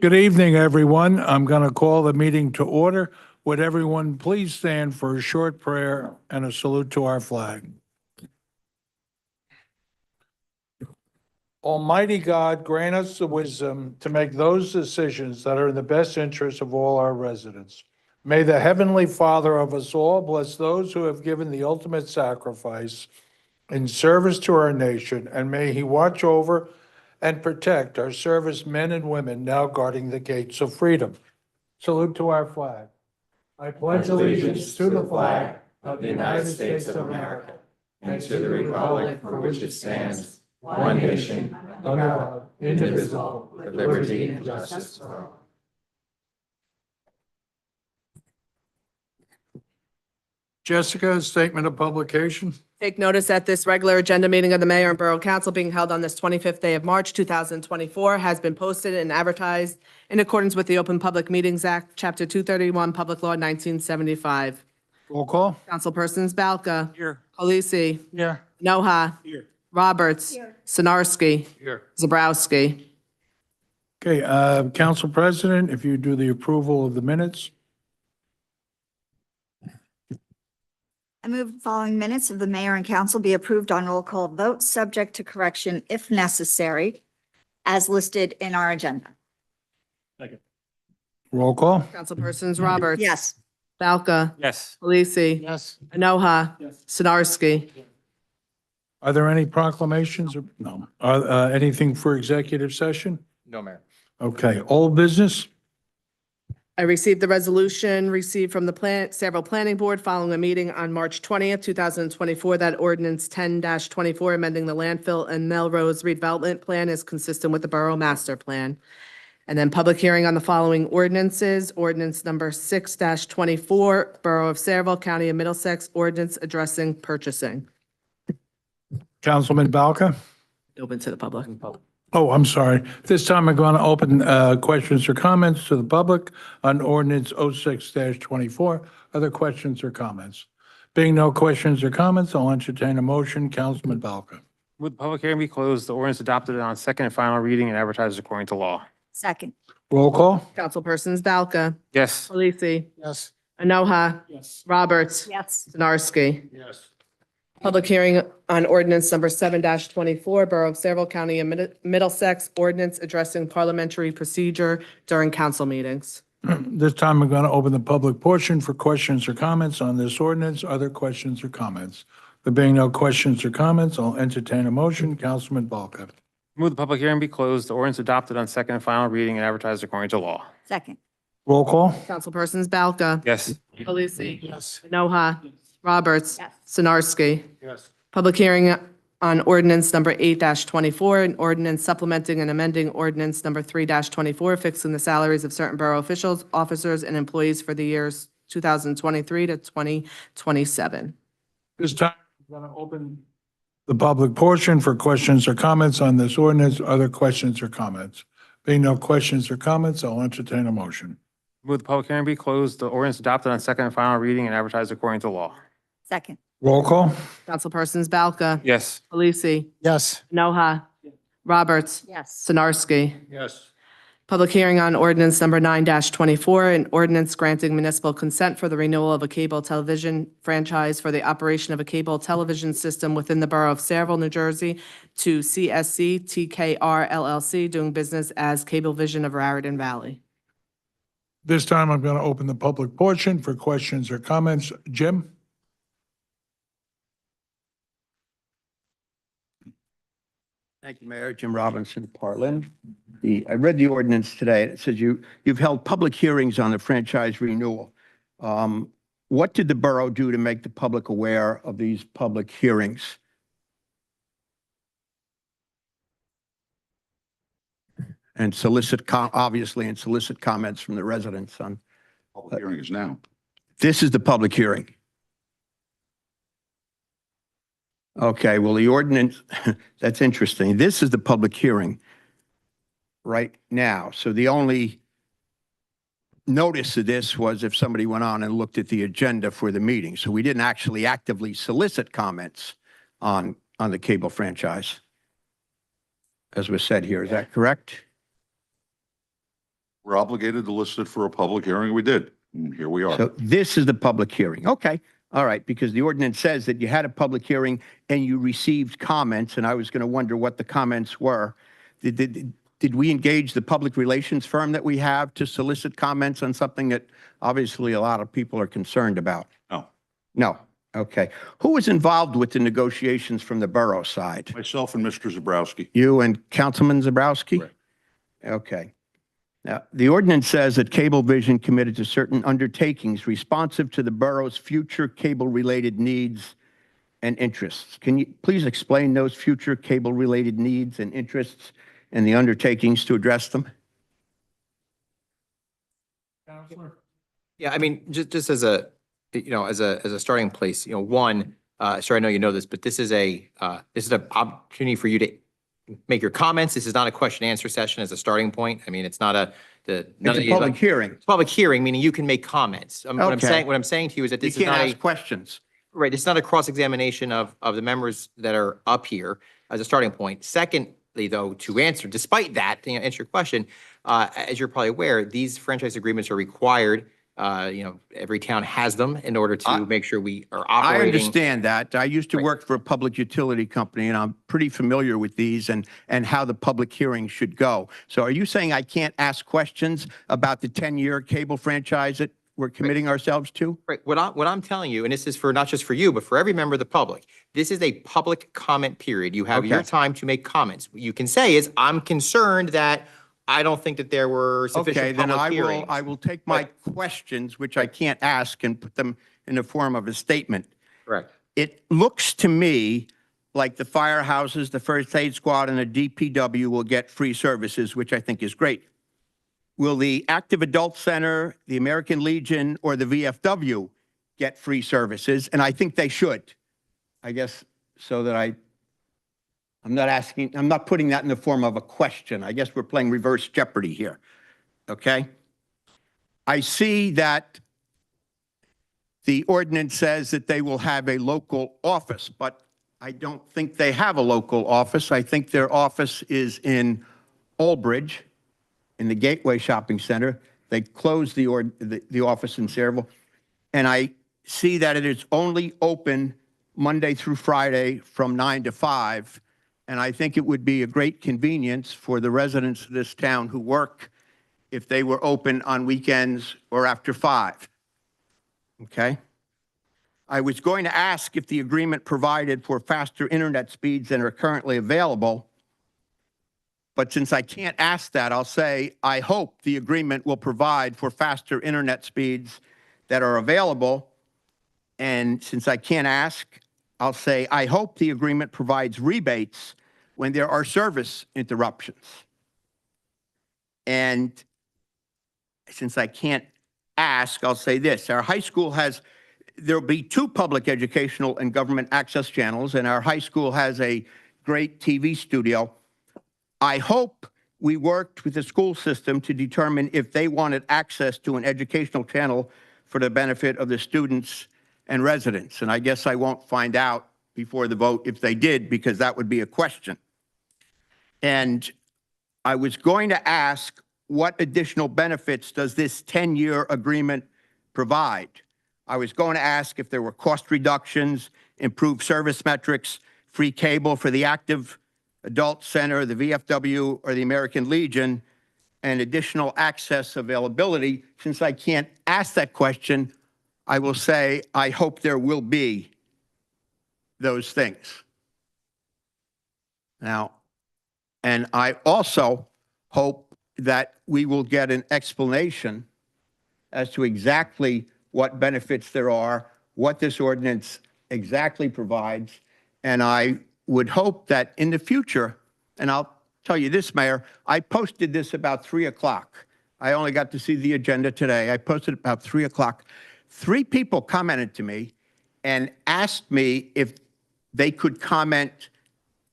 Good evening, everyone. I'm going to call the meeting to order. Would everyone please stand for a short prayer and a salute to our flag? Almighty God, grant us the wisdom to make those decisions that are in the best interest of all our residents. May the Heavenly Father of us all bless those who have given the ultimate sacrifice in service to our nation, and may He watch over and protect our servicemen and women now guarding the gates of freedom. Salute to our flag. I pledge allegiance to the flag of the United States of America and to the republic for which it stands, one nation, under God, indivisible, with liberty and justice for all. Jessica, statement of publication. Take notice that this regular agenda meeting of the Mayor and Borough Council being held on this 25th day of March, 2024 has been posted and advertised in accordance with the Open Public Meetings Act, Chapter 231, Public Law 1975. Roll call. Councilpersons Balca. Here. Polisi. Here. Noha. Here. Roberts. Sinarski. Here. Zabrowski. Okay, Council President, if you do the approval of the minutes. I move the following minutes of the mayor and council be approved on roll call vote, subject to correction if necessary, as listed in our agenda. Roll call. Councilpersons Roberts. Yes. Balca. Yes. Polisi. Yes. Noha. Sinarski. Are there any proclamations or no? Anything for executive session? No, Mayor. Okay, old business? I received the resolution received from the Sayreville Planning Board following a meeting on March 20th, 2024, that ordinance 10-24 amending the landfill and Melrose redevelopment plan is consistent with the Borough Master Plan. And then public hearing on the following ordinances: ordinance number 6-24, Borough of Sayreville, County of Middlesex, ordinance addressing purchasing. Councilman Balca? Open to the public. Oh, I'm sorry. This time I'm going to open questions or comments to the public on ordinance 06-24. Other questions or comments? Being no questions or comments, I'll entertain a motion. Councilman Balca. Would the public hearing be closed, the ordinance adopted on second and final reading and advertised according to law? Second. Roll call. Councilpersons Balca. Yes. Polisi. Yes. Noha. Yes. Roberts. Yes. Sinarski. Yes. Public hearing on ordinance number 7-24, Borough of Sayreville, County of Middlesex, ordinance addressing parliamentary procedure during council meetings. This time I'm going to open the public portion for questions or comments on this ordinance. Other questions or comments? There being no questions or comments, I'll entertain a motion. Councilman Balca. Move the public hearing be closed, the ordinance adopted on second and final reading and advertised according to law? Second. Roll call. Councilpersons Balca. Yes. Polisi. Yes. Noha. Roberts. Yes. Sinarski. Yes. Public hearing on ordinance number 8-24, an ordinance supplementing and amending ordinance number 3-24, fixing the salaries of certain borough officials, officers, and employees for the years 2023 to 2027. This time I'm going to open the public portion for questions or comments on this ordinance. Other questions or comments? Being no questions or comments, I'll entertain a motion. Move the public hearing be closed, the ordinance adopted on second and final reading and advertised according to law? Second. Roll call. Councilpersons Balca. Yes. Polisi. Yes. Noha. Roberts. Yes. Sinarski. Yes. Public hearing on ordinance number 9-24, an ordinance granting municipal consent for the renewal of a cable television franchise for the operation of a cable television system within the Borough of Sayreville, New Jersey, to CSC TKR LLC, doing business as Cablevision of Raritan Valley. This time I'm going to open the public portion for questions or comments. Jim? Thank you, Mayor. Jim Robinson, Portland. I read the ordinance today. It says you've held public hearings on the franchise renewal. What did the borough do to make the public aware of these public hearings? And obviously, solicit comments from the residents on. Public hearing is now. This is the public hearing. Okay, well, the ordinance, that's interesting. This is the public hearing right now. So the only notice of this was if somebody went on and looked at the agenda for the meeting. So we didn't actually actively solicit comments on on the cable franchise, as was said here. Is that correct? We're obligated to list it for a public hearing. We did. And here we are. So this is the public hearing. Okay. All right. Because the ordinance says that you had a public hearing and you received comments, and I was going to wonder what the comments were. Did we engage the public relations firm that we have to solicit comments on something that obviously a lot of people are concerned about? No. No. Okay. Who was involved with the negotiations from the borough side? Myself and Mr. Zabrowski. You and Councilman Zabrowski? Correct. Okay. Now, the ordinance says that Cablevision committed to certain undertakings responsive to the borough's future cable-related needs and interests. Can you please explain those future cable-related needs and interests and the undertakings to address them? Counselor? Yeah, I mean, just as a, as a starting place, one, sure, I know you know this, but this is an opportunity for you to make your comments. This is not a question and answer session as a starting point. I mean, it's not It's a public hearing. It's a public hearing, meaning you can make comments. Okay. What I'm saying to you is that You this is can't not ask questions. right, it's not a cross-examination of the members that are up here as a starting point. Secondly, though, to answer, despite that, to answer your question, as you're probably aware, these franchise agreements are required. Every town has them in order to make sure we are I operating. understand that. I used to Right. work for a public utility company, and I'm pretty familiar with these and how the public hearing should go. So are you saying I can't ask questions about the 10-year cable franchise that we're committing ourselves to? Right, what I'm telling you, and this is for not just for you, but for every member of the public, this is a public comment period. You have your Okay. time to make comments. What you can say is, I'm concerned that I don't think that there were Okay, sufficient then public hearings. I will take my questions, which I can't ask, and put them in the form of a statement. Correct. It looks to me like the firehouses, the first aid squad, and the DPW will get free services, which I think is great. Will the Active Adult Center, the American Legion, or the VFW get free services? And I think they should. I guess so that I'm not putting that in the form of a question. I guess we're playing reverse Jeopardy here. Okay? I see that the ordinance says that they will have a local office, but I don't think they have a local office. I think their office is in Aldbridge, in the Gateway Shopping Center. They closed the office in Sayreville. And I see that it is only open Monday through Friday from 9 to 5. And I think it would be a great convenience for the residents of this town who work if they were open on weekends or after 5. Okay? I was going to ask if the agreement provided for faster internet speeds than are currently available. But since I can't ask that, I'll say, I hope the agreement will provide for faster internet speeds that are available. And since I can't ask, I'll say, I hope the agreement provides rebates when there are service interruptions. And since I can't ask, I'll say this. Our high school there'll be 2 public educational and government access channels, and our high school has a great TV studio. I hope we worked with the school system to determine if they wanted access to an educational channel for the benefit of the students and residents. And I guess I won't find out before the vote if they did, because that would be a question. And I was going to ask, what additional benefits does this 10-year agreement provide? I was going to ask if there were cost reductions, improved service metrics, free cable for the Active Adult Center, the VFW, or the American Legion, and additional access availability. Since I can't ask that question, I will say I hope there will be those things. Now, and I also hope that we will get an explanation as to exactly what benefits there are, what this ordinance exactly provides. And I would hope that in the future, and I'll tell you this, Mayor, I posted this about 3 o'clock. I only got to see the agenda today. I posted about 3 o'clock. 3 people commented to me and asked me if they could comment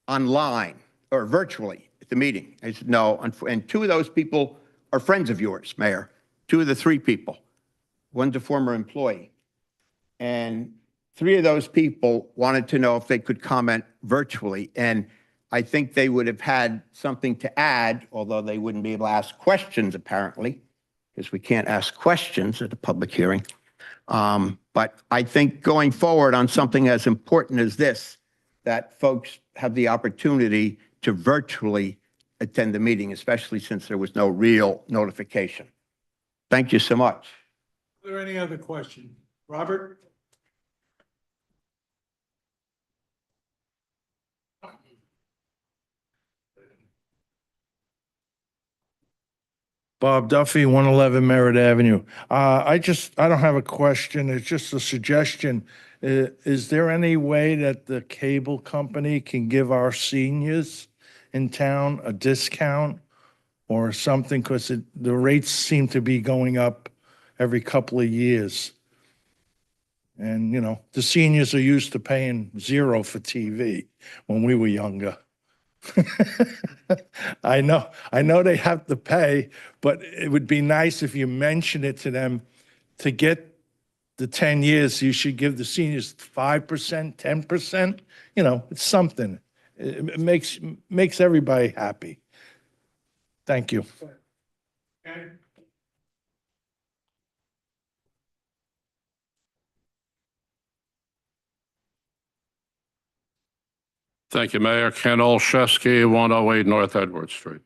online or virtually at the meeting. I said, no. And 2 of those people are friends of yours, Mayor. 2 of the 3 people. One's a former employee. And 3 of those people wanted to know if they could comment virtually. And I think they would have had something to add, although they wouldn't be able to ask questions apparently, because we can't ask questions at a public hearing. But I think going forward on something as important as this, that folks have the opportunity to virtually attend the meeting, especially since there was no real notification. Thank you so much. Are there any other questions? Robert? Bob Duffy, 111 Merritt Avenue. I don't have a question. It's just a suggestion. Is there any way that the cable company can give our seniors in town a discount or something? Because the rates seem to be going up every couple of years. And, you know, the seniors are used to paying $0 for TV when we were younger. I know they have to pay, but it would be nice if you mention it to them. To get the 10 years, you should give the seniors 5%, 10%. You know, it's something. It makes everybody happy. Thank you. Thank you, Mayor. Ken Olszewski, 108 North Edward Street.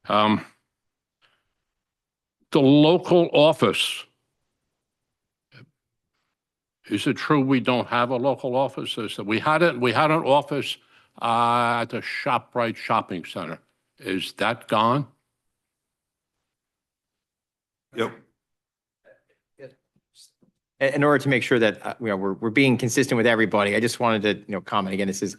The local office. Is it true we don't have a local office? We had an office at the ShopRite Shopping Center. Is that gone? Yep. In order to make sure that, we're being consistent with everybody, I just wanted to, comment again, this is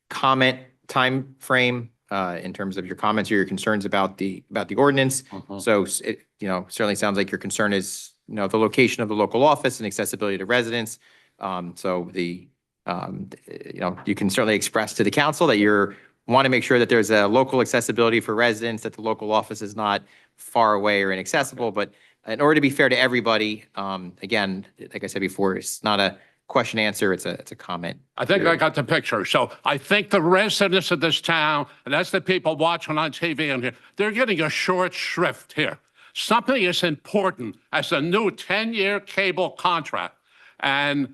comment time frame, in terms of your comments or your concerns about the ordinance. So it, certainly sounds like your concern is, the location of the local office and accessibility to residents. So you can certainly express to the council that want to make sure that there's a local accessibility for residents, that the local office is not far away or inaccessible. But in order to be fair to everybody, again, like I said before, it's not a question answer, it's a comment. I think I got the picture. So I think the residents of this town, and that's the people watching on TV and here, they're getting a short shrift here. Something as important as a new 10-year cable contract, and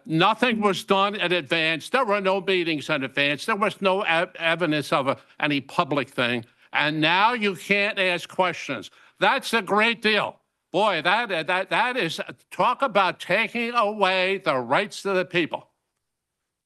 nothing was done in advance. There were no meetings in advance. There was no evidence of any public thing. And now you can't ask questions. That's a great deal. Boy, that is, talk about taking away the rights of the people.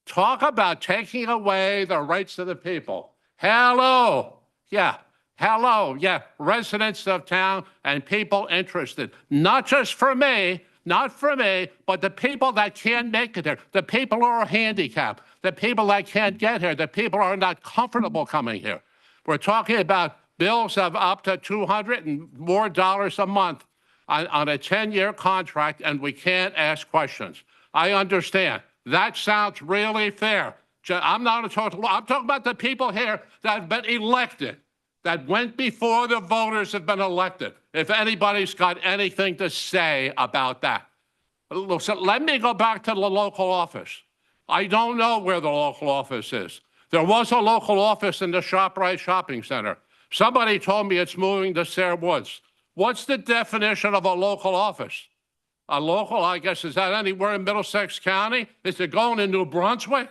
Talk about taking away the rights of the people. Hello. Yeah. Hello. Yeah. Residents of town and people interested. Not just for me, but the people that can't make it here, the people who are handicapped, the people that can't get here, the people who are not comfortable coming here. We're talking about bills of up to $200 and more a month on a 10-year contract, and we can't ask questions. I understand. That sounds really fair. I'm talking about the people here that have been elected, that went before the voters have been elected. If anybody's got anything to say about that. Look, so let me go back to the local office. I don't know where the local office is. There was a local office in the ShopRite Shopping Center. Somebody told me it's moving to Sayre Woods. What's the definition of a local office? A local, I guess, is that anywhere in Middlesex County? Is it going to New Brunswick?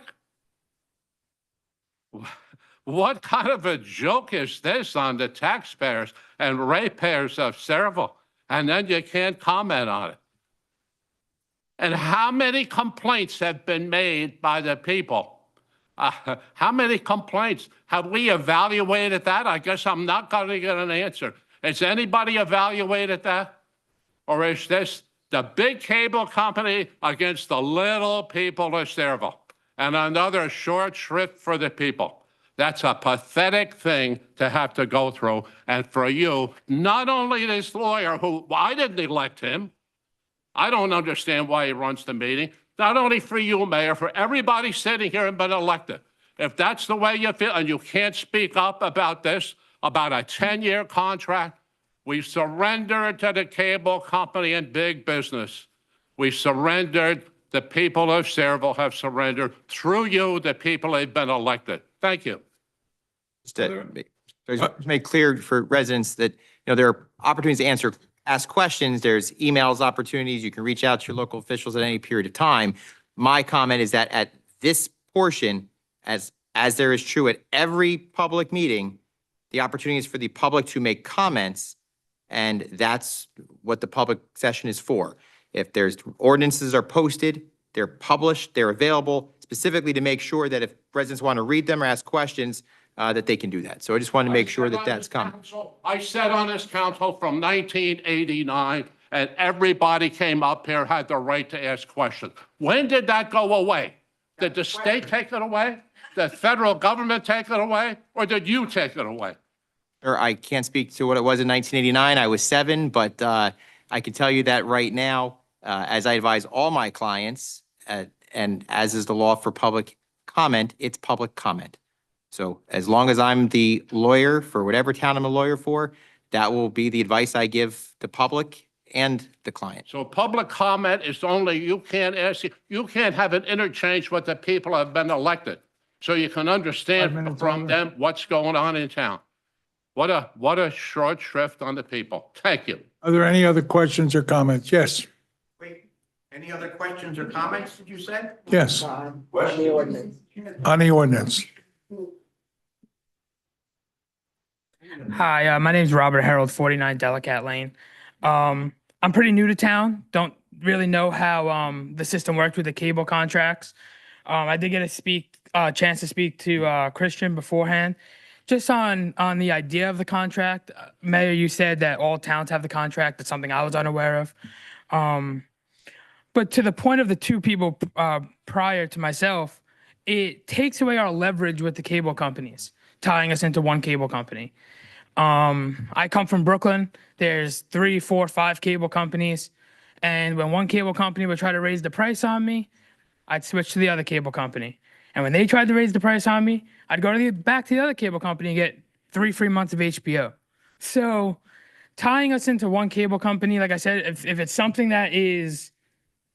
What kind of a joke is this on the taxpayers and ratepayers of Sayreville? And then you can't comment on it. And how many complaints have been made by the people? How many complaints? Have we evaluated that? I guess I'm not going to get an answer. Has anybody evaluated that? Or is this the big cable company against the little people of Sayreville? And another short shrift for the people. That's a pathetic thing to have to go through. And for you, not only this lawyer who, I didn't elect him. I don't understand why he runs the meeting. Not only for you, Mayor, for everybody sitting here and been elected. If that's the way you feel and you can't speak up about this, about a 10-year contract, we surrendered to the cable company and big business. We surrendered The people of Sayreville have surrendered. Through you, the people have been elected. Thank you. Just to make clear for residents that, there are opportunities to ask questions. There's emails, opportunities. You can reach out to your local officials at any period of time. My comment is that at this portion, as there is true at every public meeting, the opportunity is for the public to make comments, and that's what the public session is for. If there's ordinances are posted, they're published, they're available specifically to make sure that if residents want to read them or ask questions, that they can do that. So I just wanted to make sure that that's coming. I sat on this council from 1989, and everybody came up here, had the right to ask questions. When did that go away? Did the state take it away? Did the federal government take it away? Or did you take it away? Or I can't speak to what it was in 1989. I was 7, but I can tell you that right now, as I advise all my clients, and as is the law for public comment, it's public comment. So as long as I'm the lawyer for whatever town I'm a lawyer for, that will be the advice I give the public and the client. So public comment is only, you can't have an interchange with the people who have been elected. So you can understand from them what's going on in town. What a short shrift on the people. Thank you. Are there any other questions or comments? Yes, Wait, any other questions or comments, did you say? yes, on the ordinance. Hi, my name's Robert Harold, 49 Delacat Lane. I'm pretty new to town. Don't really know how the system worked with the cable contracts. I did get a chance to speak to Christian beforehand. Just on the idea of the contract, Mayor, you said that all towns have the contract. That's something I was unaware of. But to the point of the two people prior to myself, it takes away our leverage with the cable companies, tying us into one cable company. I come from Brooklyn. There's 3, 4, 5 cable companies. And when one cable company would try to raise the price on me, I'd switch to the other cable company. And when they tried to raise the price on me, I'd go back to the other cable company and get 3 free months of HBO. So tying us into one cable company, like I said, if it's something that is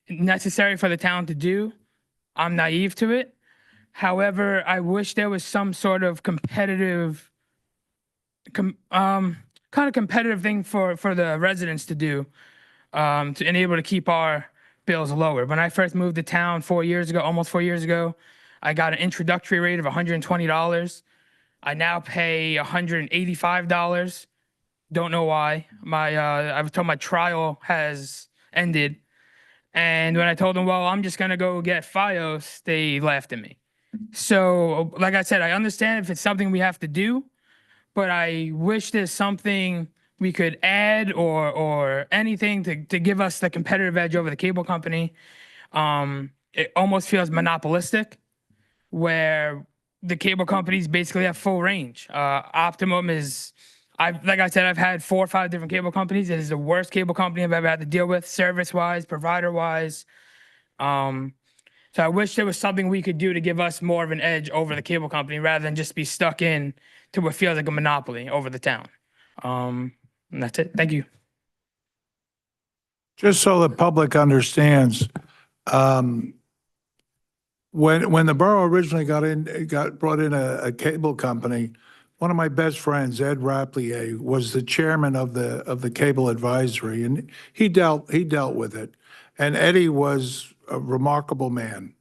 necessary for the town to do, I'm naive to it. However, I wish there was some sort of competitive thing for the residents to do to enable to keep our bills lower. When I first moved to town 4 years ago, almost 4 years ago, I got an introductory rate of $120. I now pay $185. Don't know why. I was told my trial has ended. And when I told them, well, I'm just going to go get FiOS, they laughed at me. So, like I said, I understand if it's something we have to do, but I wish there's something we could add or anything to give us the competitive edge over the cable company. It almost feels monopolistic, where the cable companies basically have full range. Optimum is, like I said, I've had 4 or 5 different cable companies. It is the worst cable company I've ever had to deal with, service-wise, provider-wise. So I wish there was something we could do to give us more of an edge over the cable company rather than just be stuck in to what feels like a monopoly over the town. And that's it. Thank you. Just so the public understands, when the borough originally got brought in a cable company, one of my best friends, Ed Rapplier, was the chairman of the cable advisory, and he dealt with it. And Eddie was a remarkable man.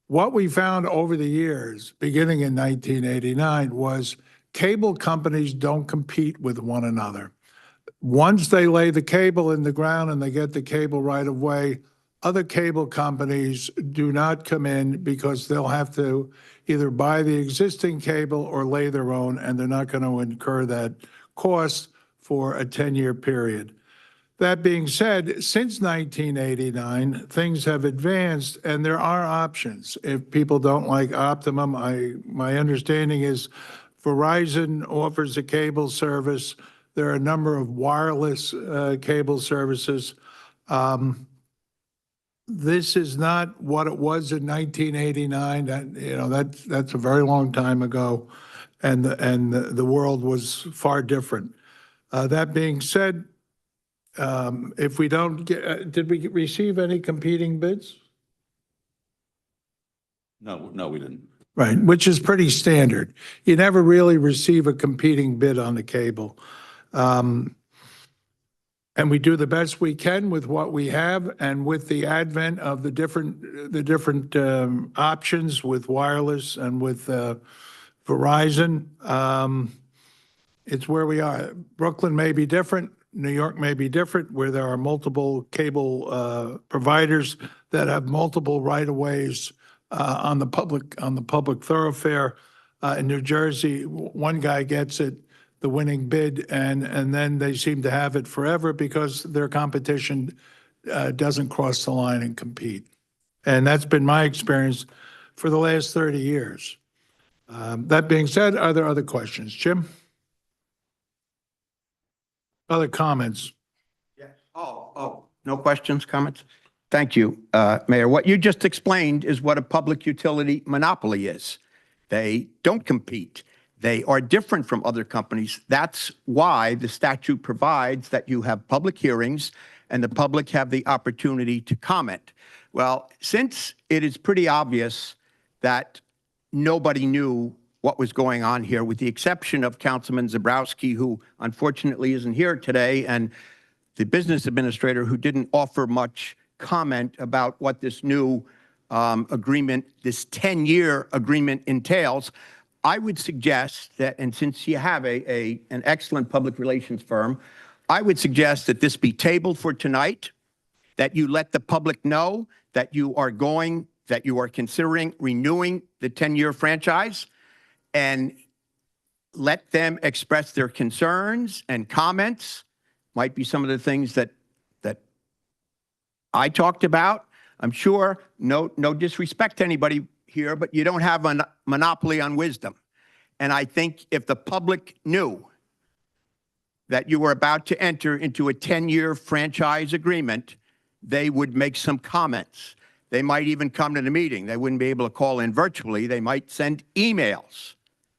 What we found over the years, beginning in 1989, was cable companies don't compete with one another. Once they lay the cable in the ground and they get the cable right of way, other cable companies do not come in because they'll have to either buy the existing cable or lay their own, and they're not going to incur that cost for a 10-year period. That being said, since 1989, things have advanced and there are options. If people don't like Optimum, my understanding is Verizon offers a cable service. There are a number of wireless cable services. This is not what it was in 1989. That's a very long time ago, and the world was far different. That being said, if we don't get, did we receive any competing bids? No, we didn't. Right, which is pretty standard. You never really receive a competing bid on the cable. And we do the best we can with what we have, and with the advent of the different options with wireless and with Verizon, it's where we are. Brooklyn may be different, New York may be different, where there are multiple cable providers that have multiple right-of-ways on the public thoroughfare. In New Jersey, one guy gets it, the winning bid, and then they seem to have it forever because their competition doesn't cross the line and compete. And that's been my experience for the last 30 years. That being said, are there other questions? Jim? Other comments? Yes. No questions, comments? Thank you, Mayor. What you just explained is what a public utility monopoly is. They don't compete. They are different from other companies. That's why the statute provides that you have public hearings and the public have the opportunity to comment. Well, since it is pretty obvious that nobody knew what was going on here, with the exception of Councilman Zabrowski, who unfortunately isn't here today, and the business administrator, who didn't offer much comment about what this new agreement, this 10-year agreement entails, I would suggest that, and since you have an excellent public relations firm, I would suggest that this be tabled for tonight, that you let the public know that you are considering renewing the 10-year franchise, and let them express their concerns and comments. Might be some of the things that I talked about. I'm sure, no disrespect to anybody here, but you don't have a monopoly on wisdom. And I think if the public knew that you were about to enter into a 10-year franchise agreement, they would make some comments. They might even come to the meeting. They wouldn't be able to call in virtually. They might send emails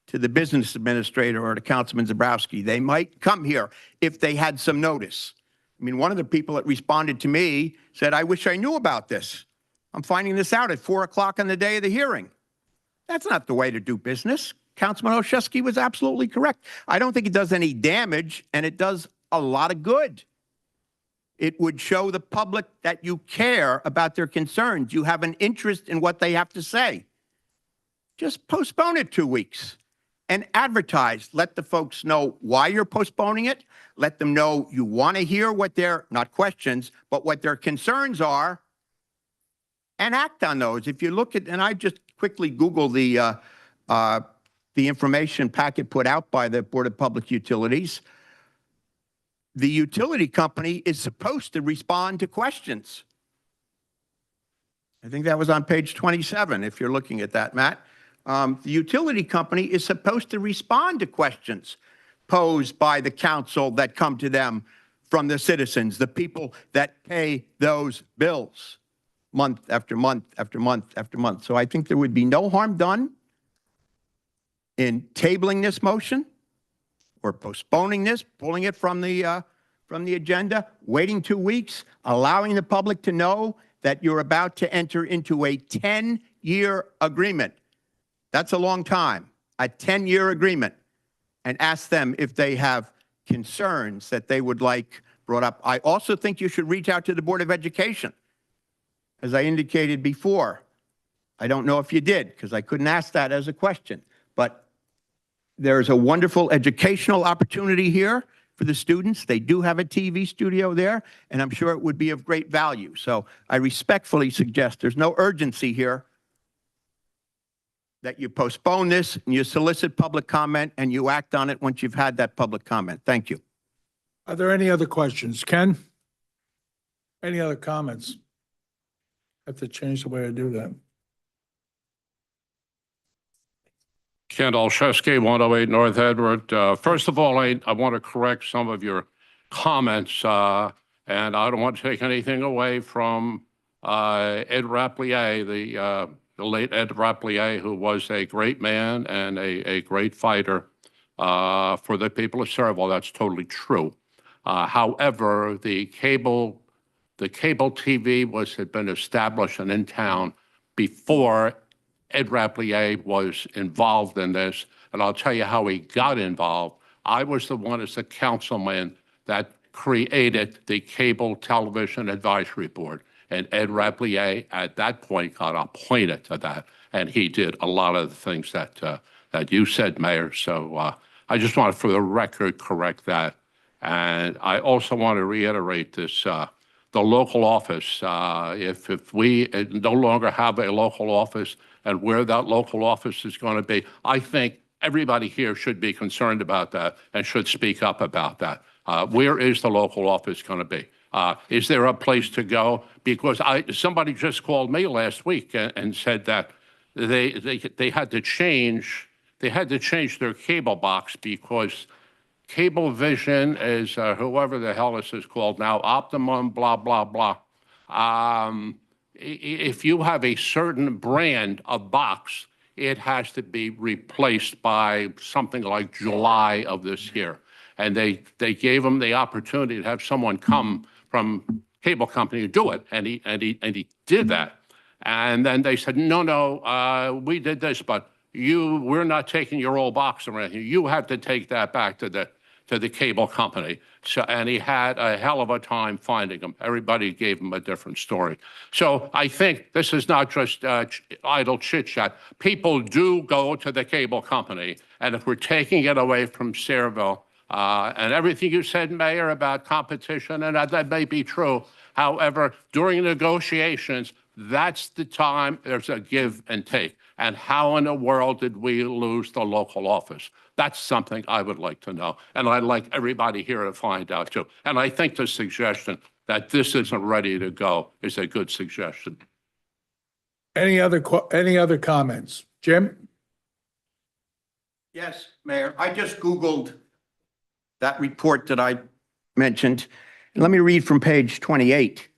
to the business administrator or to Councilman Zabrowski. They might come here if they had some notice. I mean, one of the people that responded to me said, I wish I knew about this. I'm finding this out at 4 o'clock on the day of the hearing. That's not the way to do business. Councilman Olszewski was absolutely correct. I don't think it does any damage, and it does a lot of good. It would show the public that you care about their concerns. You have an interest in what they have to say. Just postpone it 2 weeks and advertise. Let the folks know why you're postponing it. Let them know you want to hear what their, not questions, but what their concerns are, and act on those. If you look at, and I just quickly Googled the information packet put out by the Board of Public Utilities. The utility company is supposed to respond to questions. I think that was on page 27, if you're looking at that, Matt. The utility company is supposed to respond to questions posed by the council that come to them from the citizens, the people that pay those bills month after month after month after month. So I think there would be no harm done in tabling this motion or postponing this, pulling it from the agenda, waiting 2 weeks, allowing the public to know that you're about to enter into a 10-year agreement. That's a long time, a 10-year agreement, and ask them if they have concerns that they would like brought up. I also think you should reach out to the Board of Education. As I indicated before, I don't know if you did, because I couldn't ask that as a question, but there's a wonderful educational opportunity here for the students. They do have a TV studio there, and I'm sure it would be of great value. So I respectfully suggest there's no urgency here, that you postpone this and you solicit public comment and you act on it once you've had that public comment. Thank you. Are there any other questions? Ken? Any other comments? I have to change the way I do that. Ken Olszewski, 108 North Edward. First of all, I want to correct some of your comments, and I don't want to take anything away from Ed Rapplier, the late Ed Rapplier, who was a great man and a great fighter for the people of Cedarville. That's totally true. However, the cable TV had been established and in town before Ed Rapplier was involved in this, and I'll tell you how he got involved. I was the one as a councilman that created the Cable Television Advisory Board, and Ed Rapplier at that point got appointed to that, and he did a lot of the things that that you said, Mayor. So I just want to, for the record, correct that. And I also want to reiterate this, the local office, if we no longer have a local office and where that local office is going to be, I think everybody here should be concerned about that and should speak up about that. Where is the local office going to be? Is there a place to go? Because somebody just called me last week and said that they had to change their cable box because Cablevision is whoever the hell this is called now, Optimum, blah, blah, blah. If you have a certain brand of box, it has to be replaced by something like July of this year. And they gave him the opportunity to have someone come from cable company to do it, and he did that. And then they said, no, we did this, but we're not taking your old box or anything. You have to take that back to the cable company. So, and he had a hell of a time finding them. Everybody gave him a different story. So I think this is not just idle chit chat. People do go to the cable company, and if we're taking it away from Sayreville, and everything you said, Mayor, about competition, and that may be true. However, during negotiations, that's the time there's a give and take. And how in the world did we lose the local office? That's something I would like to know. And I'd like everybody here to find out too. And I think the suggestion that this isn't ready to go is a good suggestion. Any other comments? Jim? Yes, Mayor. I just Googled that report that I mentioned. Let me read from page 28.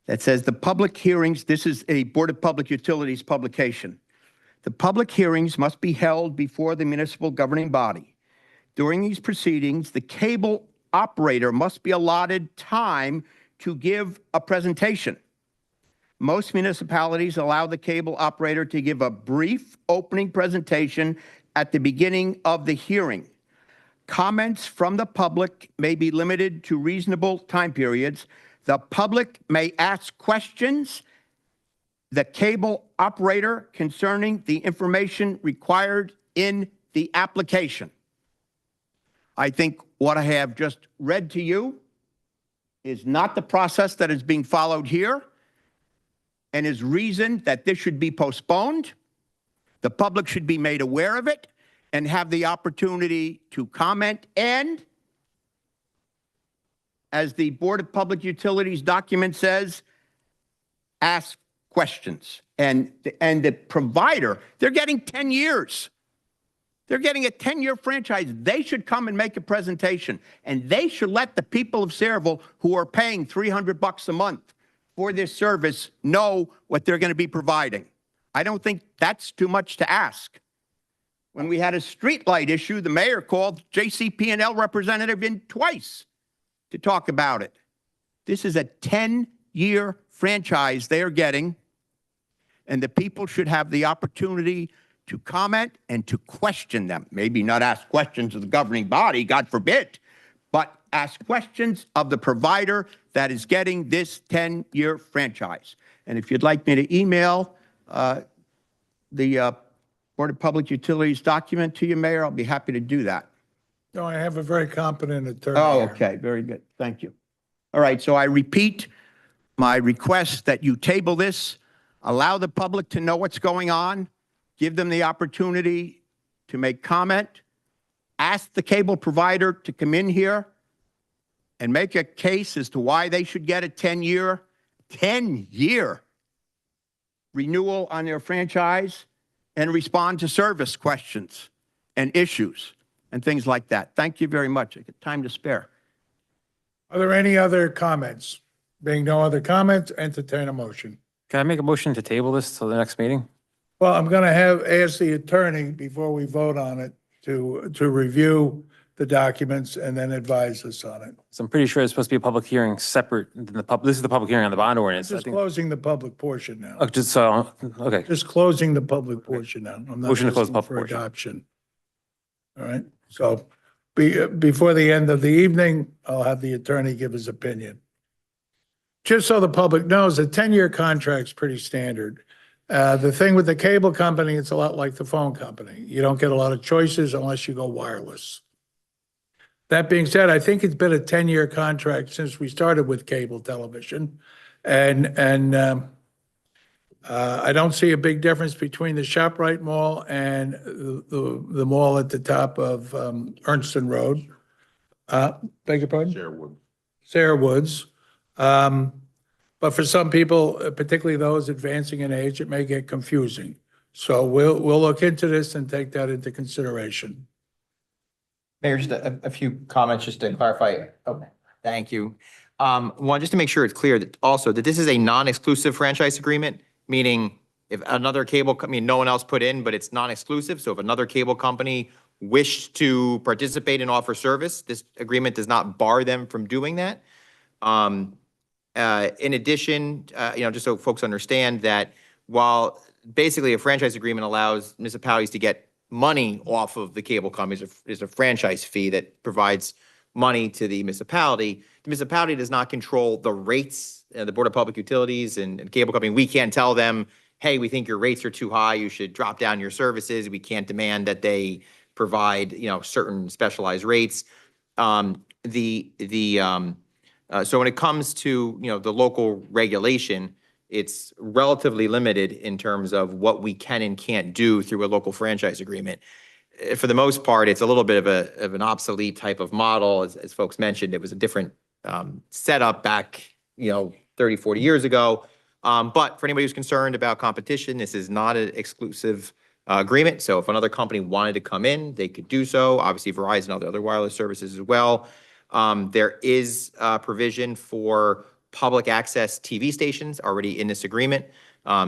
That says the public hearings, this is a Board of Public Utilities publication. The public hearings must be held before the municipal governing body. During these proceedings, the cable operator must be allotted time to give a presentation. Most municipalities allow the cable operator to give a brief opening presentation at the beginning of the hearing. Comments from the public may be limited to reasonable time periods. The public may ask questions the cable operator concerning the information required in the application. I think what I have just read to you is not the process that is being followed here and is reason that this should be postponed. The public should be made aware of it and have the opportunity to comment and, as the Board of Public Utilities document says, ask questions. And the provider, they're getting 10 years. They're getting a 10-year franchise. They should come and make a presentation. And they should let the people of Sayreville who are paying $300 a month for this service know what they're going to be providing. I don't think that's too much to ask. When we had a streetlight issue, the mayor called JCP&L representative in twice to talk about it. This is a 10-year franchise they are getting, and the people should have the opportunity to comment and to question them. Maybe not ask questions of the governing body, God forbid, but ask questions of the provider that is getting this 10-year franchise. And if you'd like me to email the Board of Public Utilities document to you, Mayor, I'll be happy to do that. No, I have a very competent attorney. Oh, here. okay, very good. Thank you. All right, so I repeat my request that you table this, allow the public to know what's going on, give them the opportunity to make comment, ask the cable provider to come in here and make a case as to why they should get a 10-year renewal on their franchise and respond to service questions and issues and things like that. Thank you very much. I got time to spare. Are there any other comments? Being no other comments, entertain a motion. Can I make a motion to table this till the next meeting? Well, I'm going to ask the attorney before we vote on it to review the documents and then advise us on it. So I'm pretty sure it's supposed to be a public hearing separate than this is the public hearing on the bond ordinance. I Just think, closing the public portion now. oh, just so, okay. Just closing the public portion now. I'm not Motion to close the asking public for portion. adoption. All right, so before the end of the evening, I'll have the attorney give his opinion. Just so the public knows, a 10-year contract's pretty standard. The thing with the cable company, it's a lot like the phone company. You don't get a lot of choices unless you go wireless. That being said, I think it's been a 10-year contract since we started with cable television. And I don't see a big difference between the ShopRite Mall and the mall at the top of Ernston Road. Beg your pardon? Sherwood. Sarah Woods. But for some people, particularly those advancing in age, it may get confusing. So we'll look into this and take that into consideration. Mayor, just a few comments just to clarify. Oh, thank you. One, just to make sure it's clear that also that this is a non-exclusive franchise agreement, meaning if another cable company, no one else put in, but it's non-exclusive. So if another cable company wished to participate and offer service, this agreement does not bar them from doing that. In addition, just so folks understand that while basically a franchise agreement allows municipalities to get money off of the cable companies, is a franchise fee that provides money to the municipality. The municipality does not control the rates. The Board of Public Utilities and cable company, we can't tell them, hey, we think your rates are too high, you should drop down your services. We can't demand that they provide, certain specialized rates. So when it comes to, the local regulation, it's relatively limited in terms of what we can and can't do through a local franchise agreement. For the most part, it's a little bit of an obsolete type of model. As folks mentioned, it was a different setup back, 30, 40 years ago. But for anybody who's concerned about competition, this is not an exclusive agreement. So if another company wanted to come in, they could do so. Obviously, Verizon, other wireless services as well. There is provision for public access TV stations already in this agreement.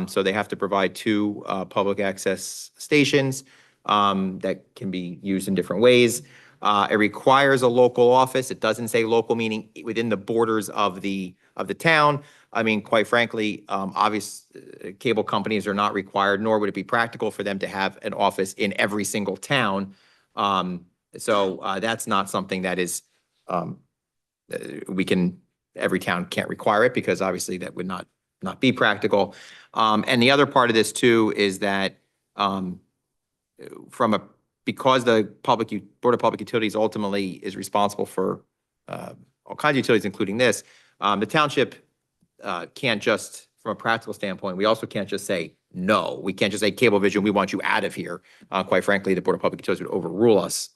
So they have to provide 2 public access stations that can be used in different ways. It requires a local office. It doesn't say local, meaning within the borders of the town. I mean, quite frankly, obvious cable companies are not required, nor would it be practical for them to have an office in every single town. So that's not something that is every town can't require it, because obviously that would not be practical. And the other part of this too is that because the Board of Public Utilities ultimately is responsible for all kinds of utilities, including this, the township can't just, from a practical standpoint, we also can't just say no. We can't just say, Cablevision, we want you out of here. Quite frankly, the Board of Public Utilities would overrule us.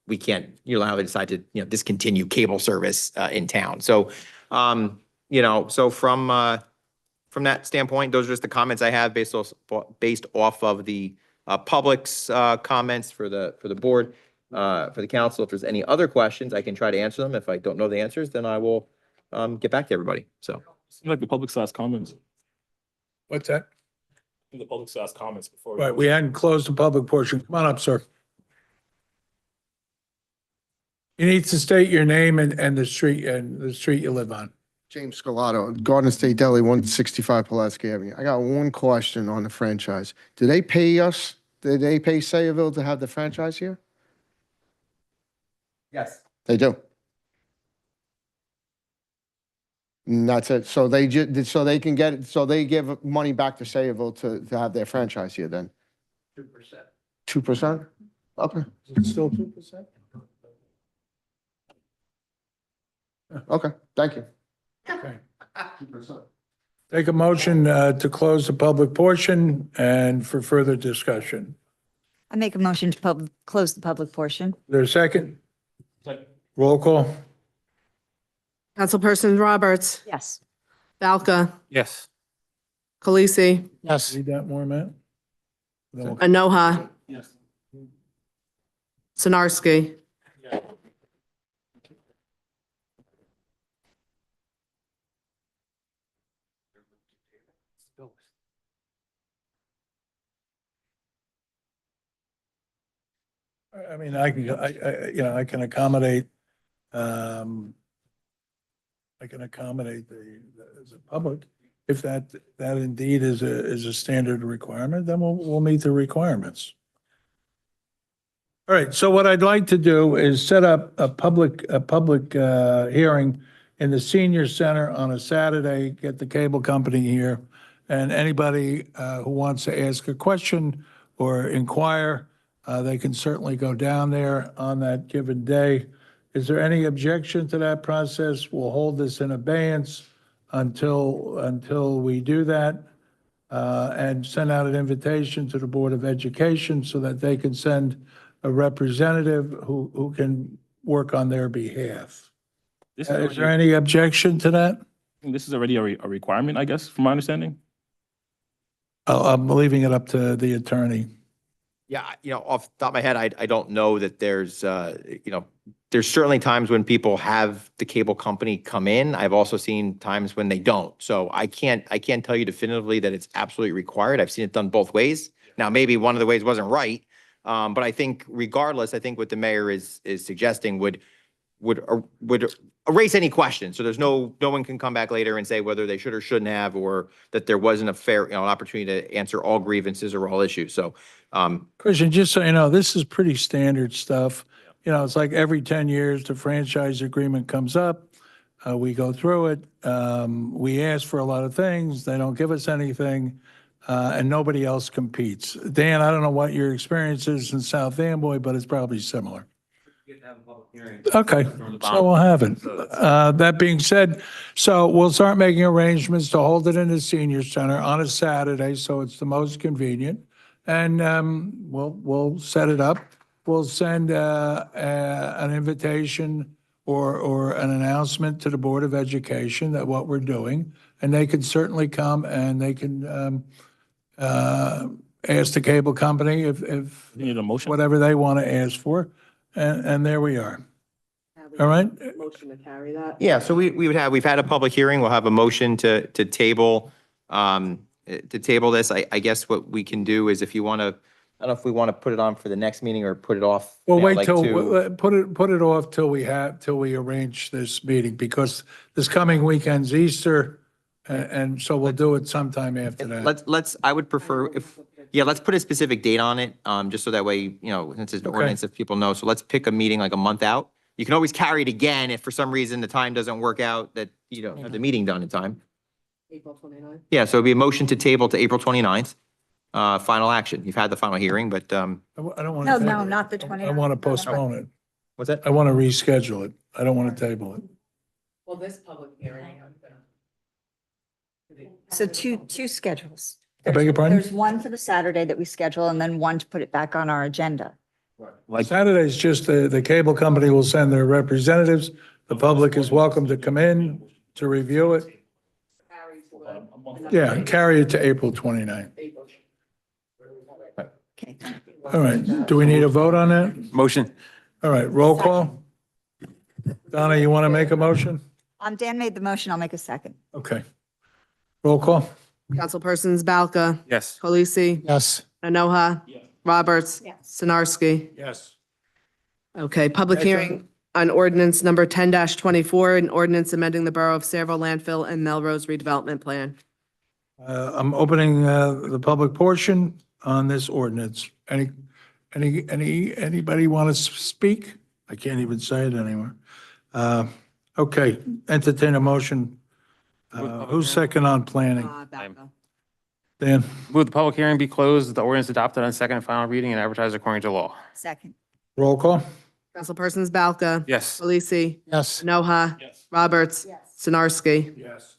We can't unilaterally decide to discontinue cable service in town. So so from that standpoint, those are just the comments I have based off of the public's comments for the board, for the council. If there's any other questions, I can try to answer them. If I don't know the answers, then I will get back to everybody. So Seems like the public still has comments. What's that? The public still has comments before. Right, we hadn't closed the public portion. Come on up, sir. You need to state your name and the street you live on. James Scalato, Garden State Deli, 165 Pulaski Avenue. I got one question on the franchise. Do they pay us? Did they pay Sayreville to have the franchise here? yes. They do. And that's it. So they they can get, so they give money back to Sayreville to have their franchise here then? 2%. 2%? Okay, It's still 2%? okay, thank you. Okay. Take a motion to close the public portion and for further discussion. I make a motion to close the public portion. There a second? Roll call? Councilperson Roberts, Yes. Valka, Yes. Khaleesi, Yes. Read that more, Matt? No. Anoha, Yes. Sinarski. I mean, I can accommodate, I can accommodate the public. If that indeed is a standard requirement, then we'll meet the requirements. All right, so what I'd like to do is set up a public hearing in the senior center on a Saturday, get the cable company here, and anybody who wants to ask a question or inquire, they can certainly go down there on that given day. Is there any objection to that process? We'll hold this in abeyance until we do that, and send out an invitation to the Board of Education so that they can send a representative who can work on their behalf. This Is there any objection to that? this is already a requirement, I guess, from my understanding. I'm leaving it up to the attorney. Yeah, off the top of my head, I don't know that there's, there's certainly times when people have the cable company come in. I've also seen times when they don't. So I can't tell you definitively that it's absolutely required. I've seen it done both ways. Now, maybe one of the ways wasn't right. But I think regardless, I think what the mayor is suggesting would erase any question. So there's no one can come back later and say whether they should or shouldn't have, or that there wasn't a fair, an opportunity to answer all grievances or all issues. So, Christian, just so you know, this is pretty standard stuff. It's like every 10 years, the franchise agreement comes up. We go through it. We ask for a lot of things. They don't give us anything. And nobody else competes. Dan, I don't know what your experience is in South Amboy, but it's probably similar. Okay, so we'll have it. That being said, so we'll start making arrangements to hold it in the senior center on a Saturday, so it's the most convenient. And we'll set it up. We'll send an invitation or an announcement to the Board of Education that what we're doing, and they can certainly come and they can ask the cable company if You need a motion? whatever they want to ask for, and there we are. All right? Motion to carry that. yeah, so we've had a public hearing. We'll have a motion to table this. I guess what we can do is if you want to, I don't know if we want to put it on for the next meeting or put it off. Well, wait like till, to- put it off till we arrange this meeting, because this coming weekend's Easter, and so we'll do it sometime after that. I would prefer let's put a specific date on it, just so that way, since it's an Okay. ordinance, if people know. So let's pick a meeting like a month out. You can always carry it again if for some reason the time doesn't work out, that you don't have the meeting done in time. April 29th. Yeah, so it'd be a motion to table to April 29th. Final action. You've had the final hearing, but, I don't want No, to. no, not the I 29th. want to postpone it. what's that? I want to reschedule it. I don't want to table it. Well, this public hearing. So two schedules. I beg your pardon? There's one for the Saturday that we schedule and then one to put it back on our agenda. Saturday's just the cable company will send their representatives. The public is welcome to come in to review it. Yeah, carry it to April 29th. Okay. All right. Do we need a vote on that? Motion. All right, roll call. Donna, you want to make a motion? Dan made the motion. I'll make a second. Okay. Roll call. Councilpersons Balca, Yes. Polisi, Yes. Enoha, Roberts, Yes. Sinarski. Yes. Okay, public hearing on ordinance number 10-24, an ordinance amending the Borough of Sayreville landfill and Melrose redevelopment plan. I'm opening the public portion on this ordinance. Anybody want to speak? I can't even say it anymore. Okay, entertain a motion. Who's second on planning? Balca. Dan? Move the public hearing be closed, the ordinance adopted on second and final reading and advertised according to law. Second. Roll call? Councilpersons Balca. Yes. Polisi, Yes. Enoha, Roberts, Sinarski. Yes.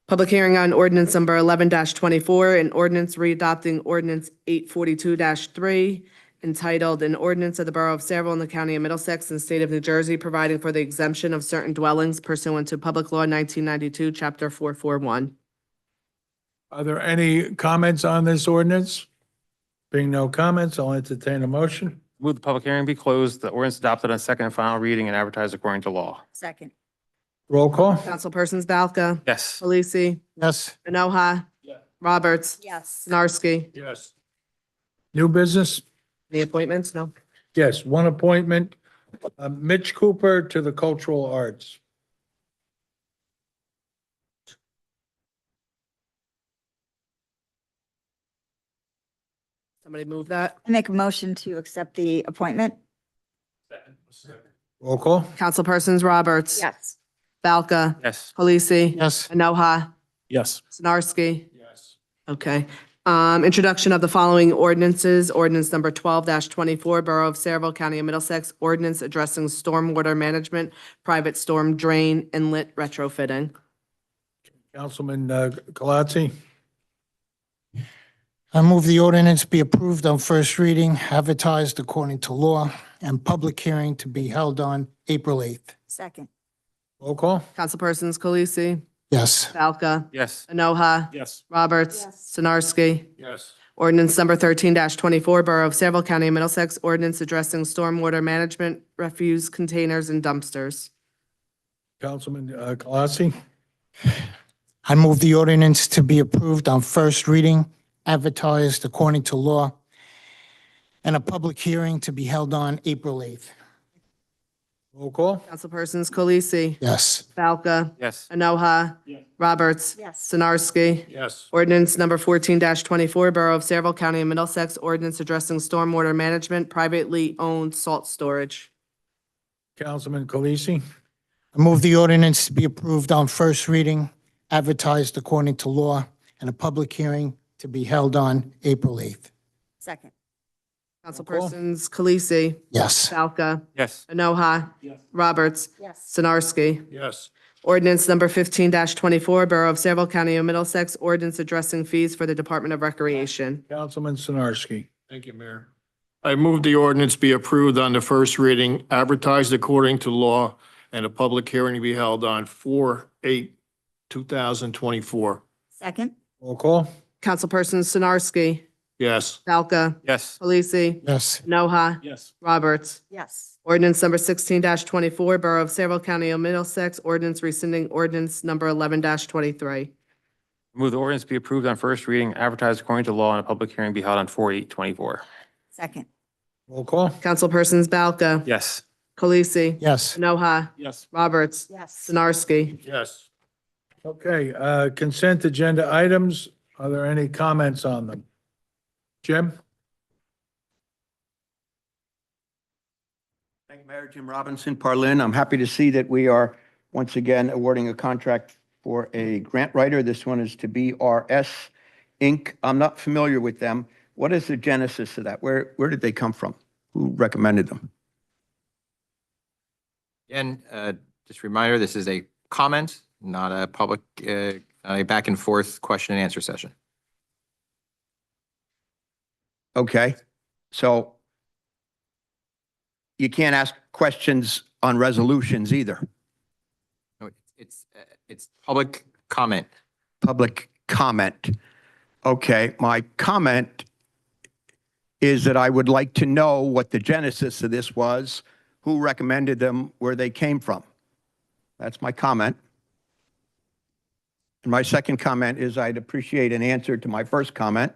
Public hearing on ordinance number 11-24, an ordinance readopting ordinance 842-3, entitled An Ordinance of the Borough of Sayreville in the County of Middlesex and State of New Jersey, providing for the exemption of certain dwellings pursuant to Public Law 1992, Chapter 441. Are there any comments on this ordinance? Being no comments, I'll entertain a motion. Move the public hearing be closed, the ordinance adopted on second and final reading and advertised according to law. Second. Roll call? Councilpersons Balca, Yes. Polisi, Yes. Enoha, Roberts, Yes. Sinarski. Yes. New business? Any appointments? No. Yes, one appointment, Mitch Cooper to the Cultural Arts. Somebody move that. I make a motion to accept the appointment. Roll call? Councilpersons Roberts. Yes. Balca. Yes. Polisi. Yes. Enoha. Yes. Sinarski. Yes. Okay. Introduction of the following ordinances. Ordinance number 12-24, Borough of Saraville, County of Middlesex. Ordinance addressing stormwater management, private storm drain, inlet retrofitting. Councilman Galatzi? I move the ordinance be approved on first reading, advertised according to law, and public hearing to be held on April 8th. Second. Roll call? Councilpersons Khaleesi. Yes. Balca. Yes. Enoha. Yes. Roberts. Yes. Sinarski. Yes. Ordinance number 13-24, Borough of Saraville, County of Middlesex. Ordinance addressing stormwater management, refuse containers, and dumpsters. Councilman Galatzi? I move the ordinance to be approved on first reading, advertised according to law, and a public hearing to be held on April 8th. Roll call? Councilpersons Khaleesi. Yes. Balca. Yes. Enoha. Roberts. Yes. Sinarski. Yes. Ordinance number 14-24, Borough of Saraville, County of Middlesex. Ordinance addressing stormwater management, privately owned salt storage. Councilman Khaleesi? I move the ordinance to be approved on first reading, advertised according to law, and a public hearing to be held on April 8th. Second. Councilpersons Khaleesi. Yes. Balca. Yes. Enoha. Roberts. Yes. Sinarski. Yes. Ordinance number 15-24, Borough of Saraville, County of Middlesex. Ordinance addressing fees for the Department of Recreation. Councilman Sinarski? Thank you, Mayor. I move the ordinance be approved on the first reading, advertised according to law, and a public hearing to be held on 4/8/2024. Second. Roll call? Councilpersons Sinarski. Yes. Balca. Yes. Khaleesi. Yes. Noha. Yes. Roberts. Yes. Ordinance number 16-24, Borough of Saraville, County of Middlesex. Ordinance rescinding ordinance number 11-23. Move the ordinance be approved on first reading, advertised according to law, and a public hearing be held on 4/8/24. Second. Roll call? Councilpersons Balca. Yes. Khaleesi. Yes. Noha. Yes. Roberts. Yes. Sinarski. Yes. Okay, consent agenda items. Are there any comments on them? Jim? Thank you, Mayor. Jim Robinson, Parlin. I'm happy to see that we are once again awarding a contract for a grant writer. This one is to BRS Inc. I'm not familiar with them. What is the genesis of that? Where did they come from? Who recommended them? Again, just a reminder, this is a comment, not a public, a back and forth question and answer session. Okay, so you can't ask questions on resolutions either. No, it's public comment. Public comment. Okay, my comment is that I would like to know what the genesis of this was, who recommended them, where they came from. That's my comment. And my second comment is I'd appreciate an answer to my first comment.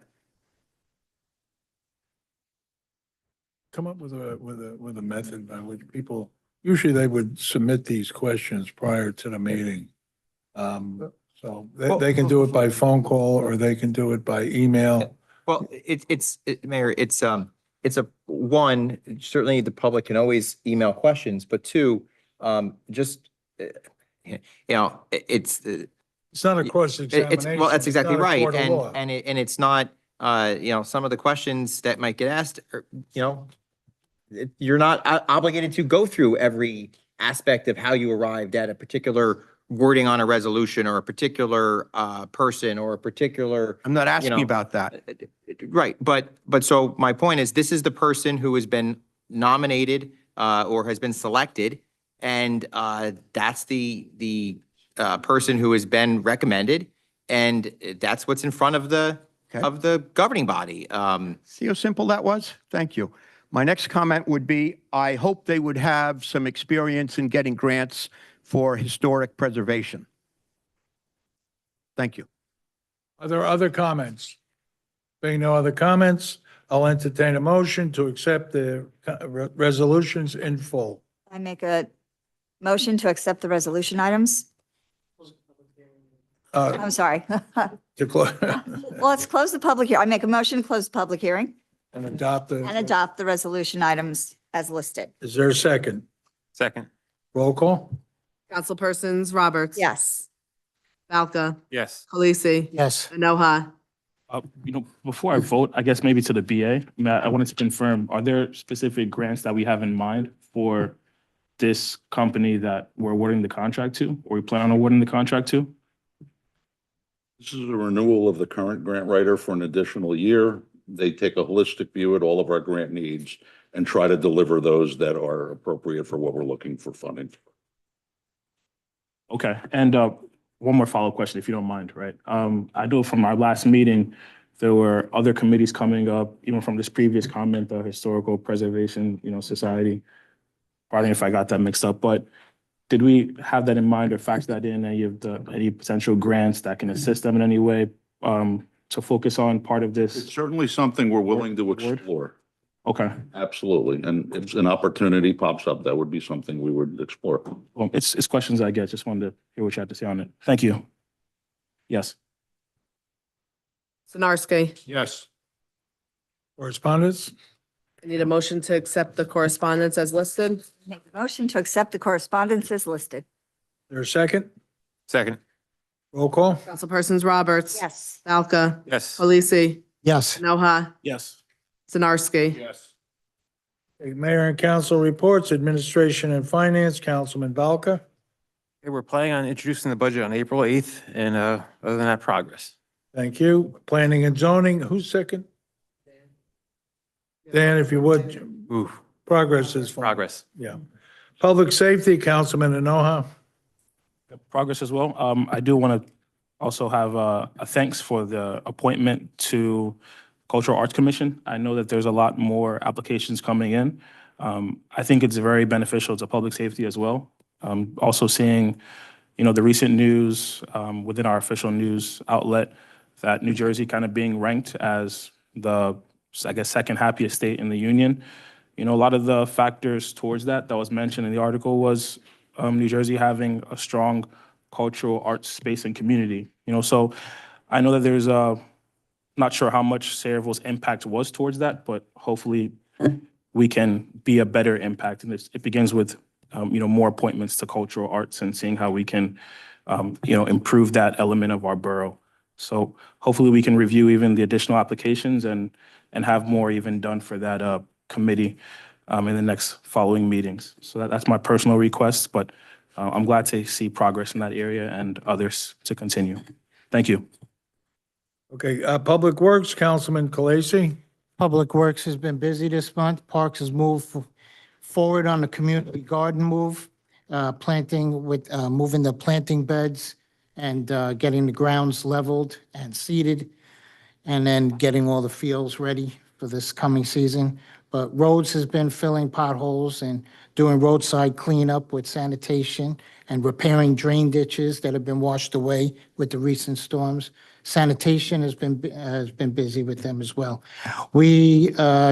Come up with a method by which people, usually they would submit these questions prior to the meeting. So they can do it by phone call or they can do it by email. Well, Mayor, it's a one, certainly the public can always email questions, but two, just, it's, It's not a cross-examination. well, that's It's exactly not a right. court of law. And it's not, some of the questions that might get asked, are, you're not obligated to go through every aspect of how you arrived at a particular wording on a resolution or a particular person or a particular. I'm not asking know, about that. Right, but so my point is, this is the person who has been nominated or has been selected, and that's the person who has been recommended, and that's what's in front of the governing body. See how simple that was? Thank you. My next comment would be, I hope they would have some experience in getting grants for historic preservation. Thank you. Are there other comments? Being no other comments, I'll entertain a motion to accept the resolutions in full. I make a motion to accept the resolution items. Uh, I'm sorry. to close Well, let's close the public hearing. I make a motion to close the public hearing and adopt and the, adopt the resolution items as listed. is there a second? Second. Roll call? Councilpersons Roberts. Yes. Valka. Yes. Khaleesi. Yes. Enoha. Before I vote, I guess maybe to the BA, I wanted to confirm, are there specific grants that we have in mind for this company that we're awarding the contract to, or we plan on awarding the contract to? This is a renewal of the current grant writer for an additional year. They take a holistic view at all of our grant needs and try to deliver those that are appropriate for what we're looking for funding. Okay, and one more follow-up question, if you don't mind, right? I know from our last meeting, there were other committees coming up, even from this previous comment, the Historical Preservation, Society. Pardon me if I got that mixed up, but did we have that in mind or factor that in any potential grants that can assist them in any way to focus on part of It's this? certainly something we're willing to explore. Okay, Absolutely. And if an opportunity pops up, that would be something we would explore. well, it's questions I get. Just wanted to hear what you had to say on it. Thank you. Yes. Sinarski. Yes. Correspondence? I need a motion to accept the correspondence as listed. Make a motion to accept the correspondence as listed. Is there a second? Second. Roll call? Councilpersons Roberts. Yes. Valka. Yes. Khaleesi. Yes. Enoha. Yes. Sinarski. Yes. Mayor and council reports, administration and finance, Councilman Valka. Okay, we're planning on introducing the budget on April 8th, and other than that, progress. Thank you. Planning and zoning, who's second? Dan, if you would, Ooh, progress is fine. progress. Yeah. Public safety, Councilman Enoha. Progress as well. I do want to also have a thanks for the appointment to Cultural Arts Commission. I know that there's a lot more applications coming in. I think it's very beneficial to public safety as well. Also seeing, the recent news within our official news outlet that New Jersey kind of being ranked as the, I guess, second happiest state in the union. A lot of the factors towards that was mentioned in the article was New Jersey having a strong cultural arts space and community. So I know that there's not sure how much Sayreville's impact was towards that, but hopefully we can be a better impact. And it begins with, more appointments to cultural arts and seeing how we can, improve that element of our borough. So hopefully we can review even the additional applications and have more even done for that committee in the next following meetings. So that's my personal request, but I'm glad to see progress in that area and others to continue. Thank you. Okay, Public Works, Councilman Khaleesi. Public Works has been busy this month. Parks has moved forward on the community garden move, moving the planting beds and getting the grounds leveled and seeded, and then getting all the fields ready for this coming season. But roads has been filling potholes and doing roadside cleanup with sanitation and repairing drain ditches that have been washed away with the recent storms. Sanitation has been busy with them as well. We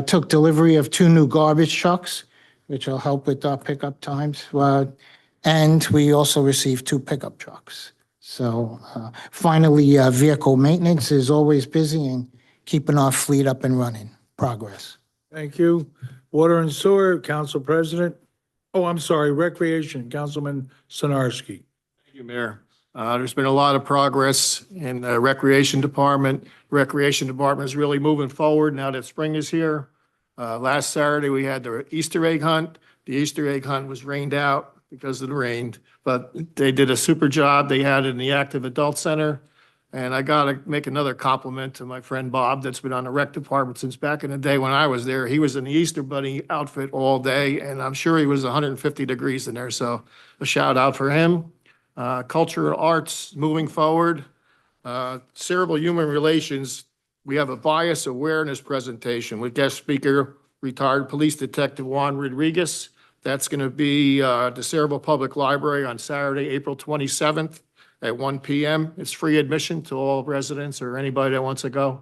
took delivery of 2 new garbage trucks, which will help with our pickup times. And we also received 2 pickup trucks. So finally, vehicle maintenance is always busy and keeping our fleet up and running. Progress. Thank you. Water and Sewer, Council President. Oh, I'm sorry, Recreation, Councilman Sinarski. Thank you, Mayor. There's been a lot of progress in the Recreation Department. Recreation Department is really moving forward now that spring is here. Last Saturday, we had the Easter egg hunt. The Easter egg hunt was rained out because of the rain, but they did a super job. They had it in the Active Adult Center. And I got to make another compliment to my friend Bob that's been on the rec department since back in the day when I was there. He was in the Easter Bunny outfit all day, and I'm sure he was 150 degrees in there. So a shout out for him. Cultural arts moving forward. Cerebral human relations, we have a bias awareness presentation with guest speaker, retired police detective Juan Rodriguez. That's going to be the Cerebral Public Library on Saturday, April 27th. At 1 p.m. It's free admission to all residents or anybody that wants to go.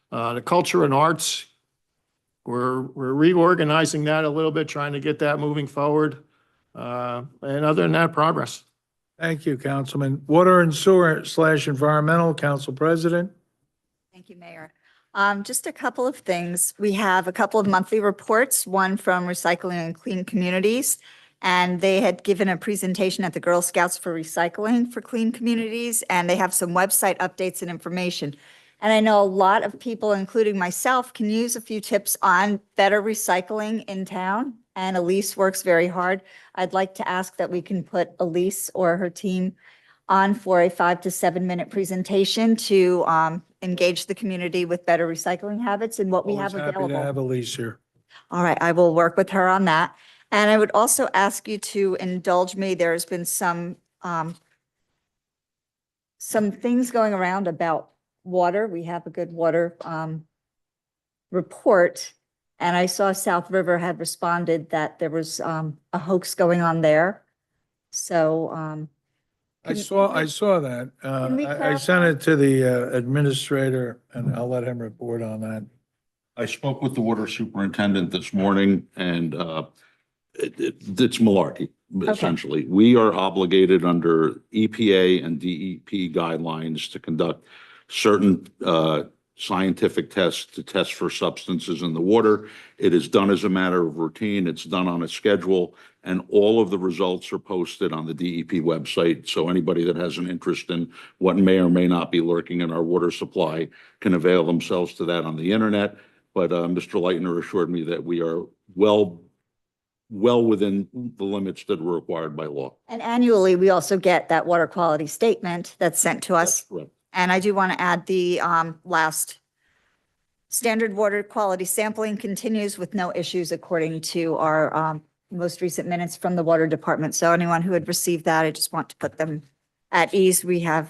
The culture and arts, we're reorganizing that a little bit, trying to get that moving forward. And other than that, progress. Thank you, Councilman. Water and Sewer / Environmental, Council President. Thank you, Mayor. Just a couple of things. We have a couple of monthly reports, one from Recycling and Clean Communities, and they had given a presentation at the Girl Scouts for Recycling for Clean Communities, and they have some website updates and information. And I know a lot of people, including myself, can use a few tips on better recycling in town, and Elise works very hard. I'd like to ask that we can put Elise or her team on for a 5 to 7 minute presentation to engage the community with better recycling habits and what we Always have happy to have available. Elise here. All right, I will work with her on that. And I would also ask you to indulge me. There's been some things going around about water. We have a good water report. And I saw South River had responded that there was a hoax going on there. So I saw that. Can we I sent it to the administrator, and I'll let him report on that. I spoke with the water superintendent this morning, and it's malarkey, essentially. We are obligated under EPA and DEP guidelines to conduct certain scientific tests to test for substances in the water. It is done as a matter of routine. It's done on a schedule, and all of the results are posted on the DEP website. So anybody that has an interest in what may or may not be lurking in our water supply can avail themselves to that on the internet. But Mr. Leitner assured me that we are well within the limits that are required by law. and annually, we also get that water quality statement that's sent to us. That's correct. And I do want to add the last standard water quality sampling continues with no issues according to our most recent minutes from the water department. So anyone who had received that, I just want to put them at ease. We have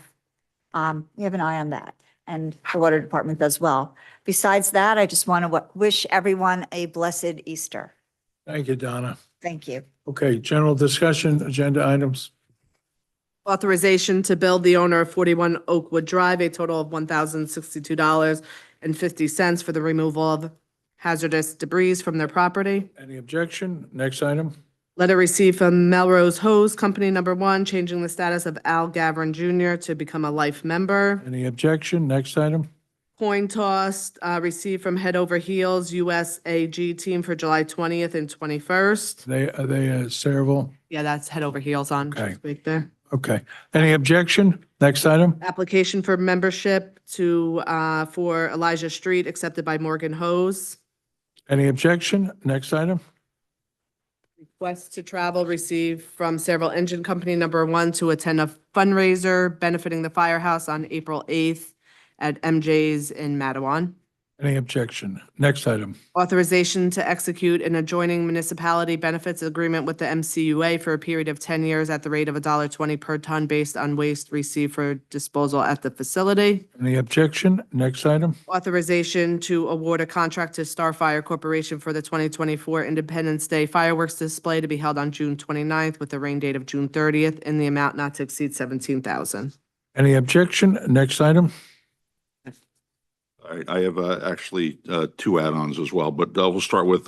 an eye on that, and the water department does well. Besides that, I just want to wish everyone a blessed Easter. Thank you, Donna. Thank you. Okay, general discussion, agenda items. Authorization to bill the owner of 41 Oakwood Drive a total of $1,062.50 for the removal of hazardous debris from their property. Any objection? Next item. Letter received from Melrose Hose Company Number 1, changing the status of Al Gavin Jr. to become a life member. Any objection? Next item. Coin toss received from Head Over Heels USAG team for July 20th and 21st. Are they Saraville? Yeah, that's Head Over Heels on Okay. Chesapeake there. Okay. Any objection? Next item. Application for membership for Elijah Street accepted by Morgan Hose. Any objection? Next item. Request to travel received from Saraville Engine Company Number 1 to attend a fundraiser benefiting the firehouse on April 8th at MJ's in Matawan. Any objection? Next item. Authorization to execute an adjoining municipality benefits agreement with the MCUA for a period of 10 years at the rate of $1.20 per ton based on waste received for disposal at the facility. Any objection? Next item. Authorization to award a contract to Starfire Corporation for the 2024 Independence Day fireworks display to be held on June 29th with a rain date of June 30th in the amount not to exceed $17,000. Any objection? Next item. I have actually two add-ons as well, but we'll start with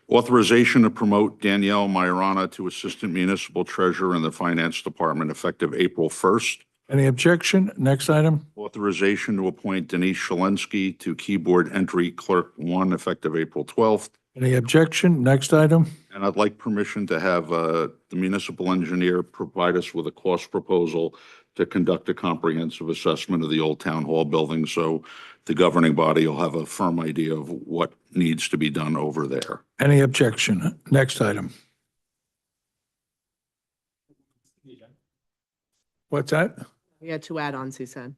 authorization to promote Danielle Majorana to Assistant Municipal Treasurer in the Finance Department effective April 1st. Any objection? Next item. Authorization to appoint Denise Shalensky to Keyboard Entry Clerk 1 effective April 12th. Any objection? Next item. And I'd like permission to have the municipal engineer provide us with a cost proposal to conduct a comprehensive assessment of the old town hall building. So the governing body will have a firm idea of what needs to be done over there. Any objection? Next item. What's that? We had two add-ons, he said.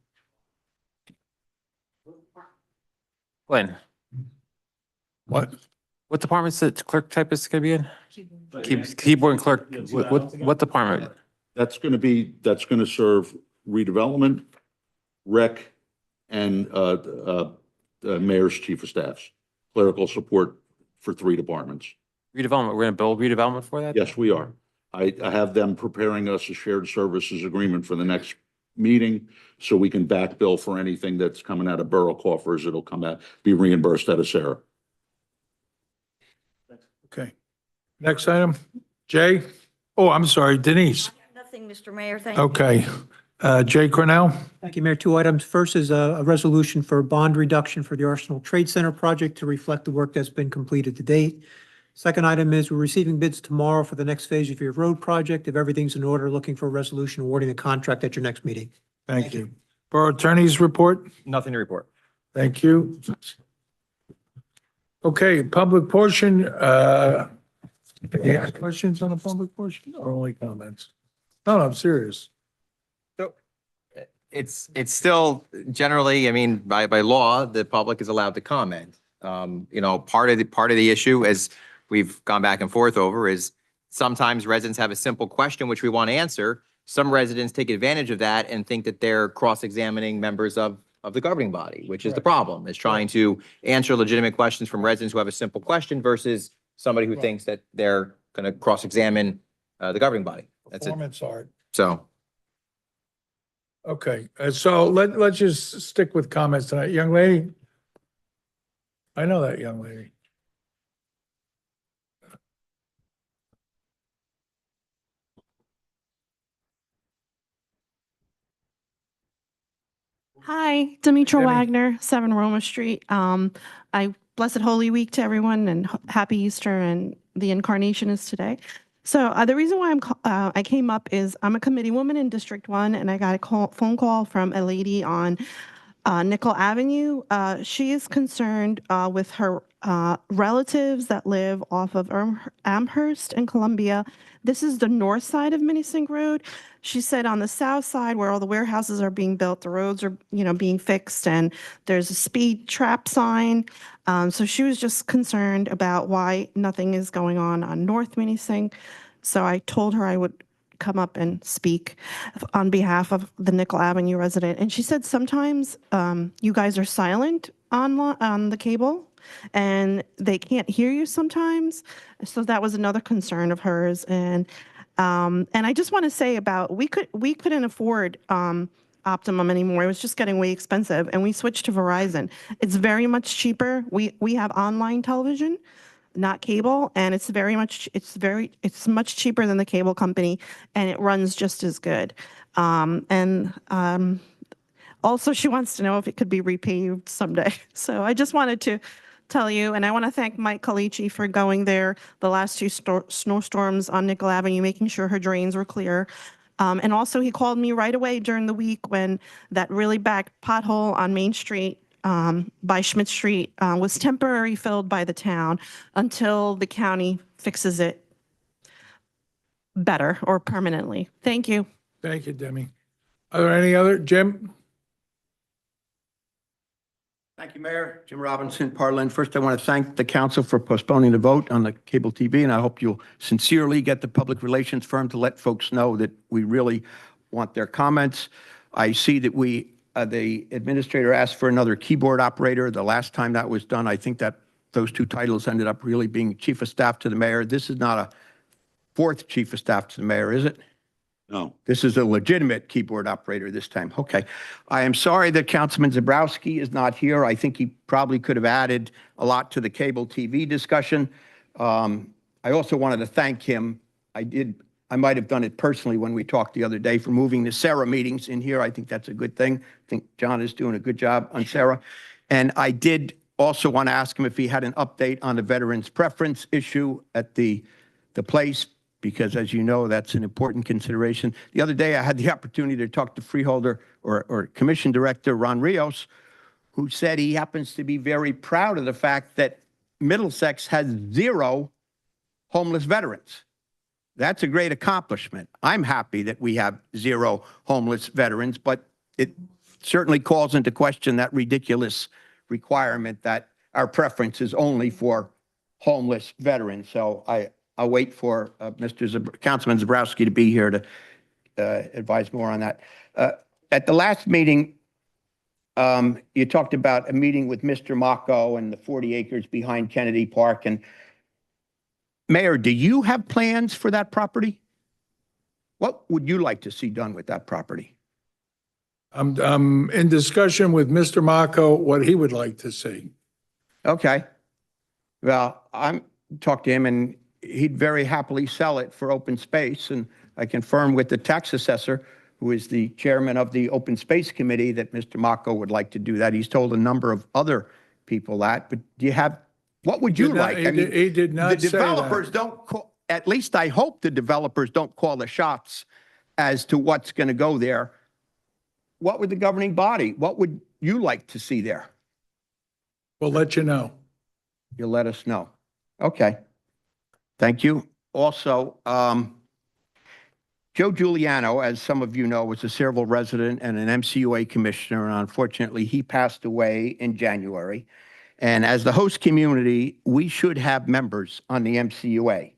Glenn, What? what department's the clerk type is gonna be in? Keyboard and clerk, what department? That's going to serve redevelopment, rec, and mayor's chief of staffs, clerical support for 3 departments. Redevelopment, we're gonna build redevelopment for that? Yes, we are. I have them preparing us a shared services agreement for the next meeting, so we can back bill for anything that's coming out of borough coffers. It'll be reimbursed out of Sarah. Okay. Next item, Jay? Oh, I'm sorry, Denise. Nothing, Mr. Mayor, thank you. Okay. Jay Cornell? Thank you, Mayor. Two items. First is a resolution for bond reduction for the Arsenal Trade Center project to reflect the work that's been completed to date. Second item is we're receiving bids tomorrow for the next phase of your road project. If everything's in order, looking for a resolution awarding the contract at your next meeting. Thank you. Borough Attorney's report? Nothing to report. Thank you. Okay, public portion, any questions on the public portion or only comments? No, I'm serious. It's still generally, I mean, by law, the public is allowed to comment. You know, part of the issue, as we've gone back and forth over, is sometimes residents have a simple question which we want to answer. Some residents take advantage of that and think that they're cross-examining members of the governing body, which is the problem, is trying to answer legitimate questions from residents who have a simple question versus somebody who thinks that they're going to cross-examine the governing body. That's it. Performance art. So. Okay, so let's just stick with comments tonight. Young lady? I know that young lady. Hi, Demetra Demi. Wagner, 7 Roma Street. Blessed Holy Week to everyone and happy Easter, and the incarnation is today. So the reason why I came up is I'm a committee woman in District 1, and I got a phone call from a lady on Nickel Avenue. She is concerned with her relatives that live off of Amherst and Columbia. This is the north side of Minisink Road. She said on the south side where all the warehouses are being built, the roads are, being fixed, and there's a speed trap sign. So she was just concerned about why nothing is going on North Minisink. So I told her I would come up and speak on behalf of the Nickel Avenue resident. And she said sometimes you guys are silent on the cable and they can't hear you sometimes. So that was another concern of hers. And I just want to say about we couldn't afford Optimum anymore. It was just getting way expensive, and we switched to Verizon. It's very much cheaper. We have online television, not cable, and it's much cheaper than the cable company, and it runs just as good. Also, she wants to know if it could be repaved someday. So I just wanted to tell you, and I want to thank Mike Calici for going there the last 2 snowstorms on Nickel Avenue, making sure her drains were clear. And also, he called me right away during the week when that really bad pothole on Main Street by Schmidt Street was temporarily filled by the town until the county fixes it better or permanently. Thank you. Thank you, Demi. Are there any other, Jim? Thank you, Mayor. Jim Robinson, Parlin. First, I want to thank the council for postponing the vote on the cable TV, and I hope you'll sincerely get the public relations firm to let folks know that we really want their comments. I see that the administrator asked for another keyboard operator. The last time that was done, I think that those 2 titles ended up really being chief of staff to the mayor. This is not a 4th chief of staff to the mayor, is it? No. This is a legitimate keyboard operator this time. Okay. I am sorry that Councilman Zabrowski is not here. I think he probably could have added a lot to the cable TV discussion. I also wanted to thank him. I might have done it personally when we talked the other day for moving the Sarah meetings in here. I think that's a good thing. I think John is doing a good job on Sarah. And I did also want to ask him if he had an update on the veterans preference issue at the place, because as you know, that's an important consideration. The other day, I had the opportunity to talk to freeholder or commission director Ron Rios, who said he happens to be very proud of the fact that Middlesex has 0 homeless veterans. That's a great accomplishment. I'm happy that we have 0 homeless veterans, but it certainly calls into question that ridiculous requirement that our preference is only for homeless veterans. So I'll wait for Councilman Zabrowski to be here to advise more on that. At the last meeting, you talked about a meeting with Mr. Mako and the 40 acres behind Kennedy Park. And Mayor, do you have plans for that property? What would you like to see done with that property? I'm in discussion with Mr. Mako what he would like to see. Okay. Well, talked to him, and he'd very happily sell it for open space. And I confirmed with the tax assessor, who is the chairman of the Open Space Committee, that Mr. Mako would like to do that. He's told a number of other people that, but do you have, what would you like? I mean, He did not the say that. developers don't call, at least I hope the developers don't call the shots as to what's going to go there. What would the governing body, what would you like to see there? We'll let you know. You'll let us know. Okay. Thank you. Also, Joe Giuliano, as some of you know, was a Sayreville resident and an MCUA commissioner, and unfortunately, he passed away in January. And as the host community, we should have members on the MCUA.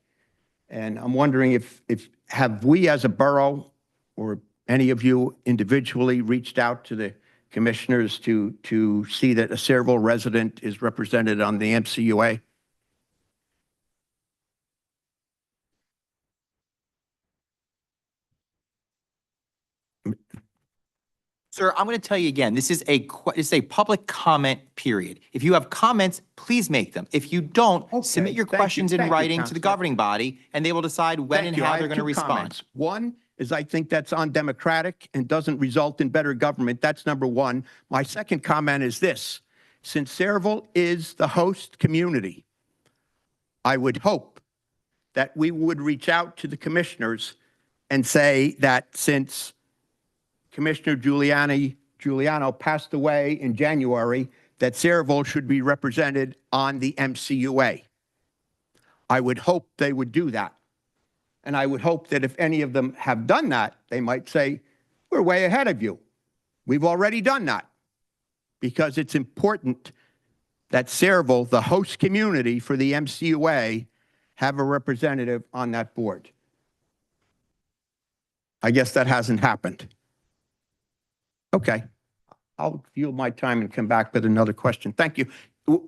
And I'm wondering if have we as a borough or any of you individually reached out to the commissioners to see that a Sayreville resident is represented on the MCUA? Sir, I'm going to tell you again, this is a public comment period. If you have comments, please make them. If you don't, submit your questions in writing to the governing body, and they will decide when and how they're going to respond. One is I think that's undemocratic and doesn't result in better government. That's number one. My second comment is this. Since Sayreville is the host community, I would hope that we would reach out to the commissioners and say that since Commissioner Giuliano passed away in January, that Sayreville should be represented on the MCUA. I would hope they would do that. And I would hope that if any of them have done that, they might say, we're way ahead of you. We've already done that. Because it's important that Sayreville, the host community for the MCUA, have a representative on that board. I guess that hasn't happened. Okay. I'll yield my time and come back with another question. Thank you.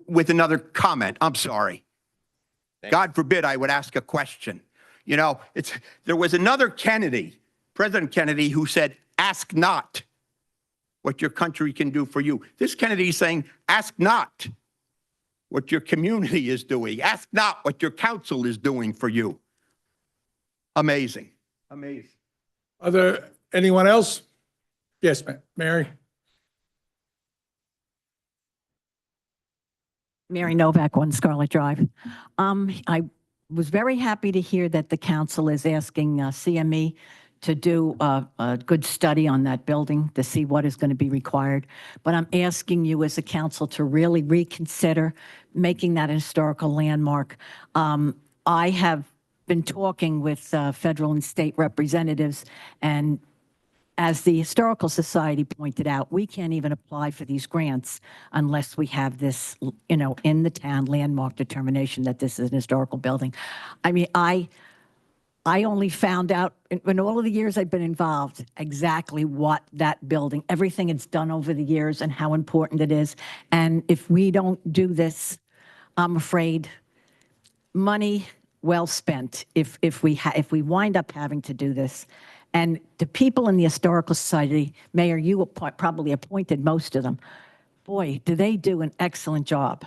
With another comment. I'm sorry. God forbid I would ask a question. You know, there was another Kennedy, President Kennedy, who said, ask not what your country can do for you. This Kennedy is saying, ask not what your community is doing. Ask not what your council is doing for you. Amazing. Amazing. Anyone else? Yes, Mary. Mary Novak, 1 Scarlet Drive. I was very happy to hear that the council is asking CME to do a good study on that building to see what is going to be required. But I'm asking you as a council to really reconsider making that a historical landmark. I have been talking with federal and state representatives, and as the Historical Society pointed out, we can't even apply for these grants unless we have this, you know, in the town landmark determination that this is an historical building. I mean, I only found out in all of the years I've been involved exactly what that building, everything it's done over the years and how important it is. And if we don't do this, I'm afraid money well spent if we wind up having to do this. And the people in the Historical Society, Mayor, you probably appointed most of them. Boy, do they do an excellent job.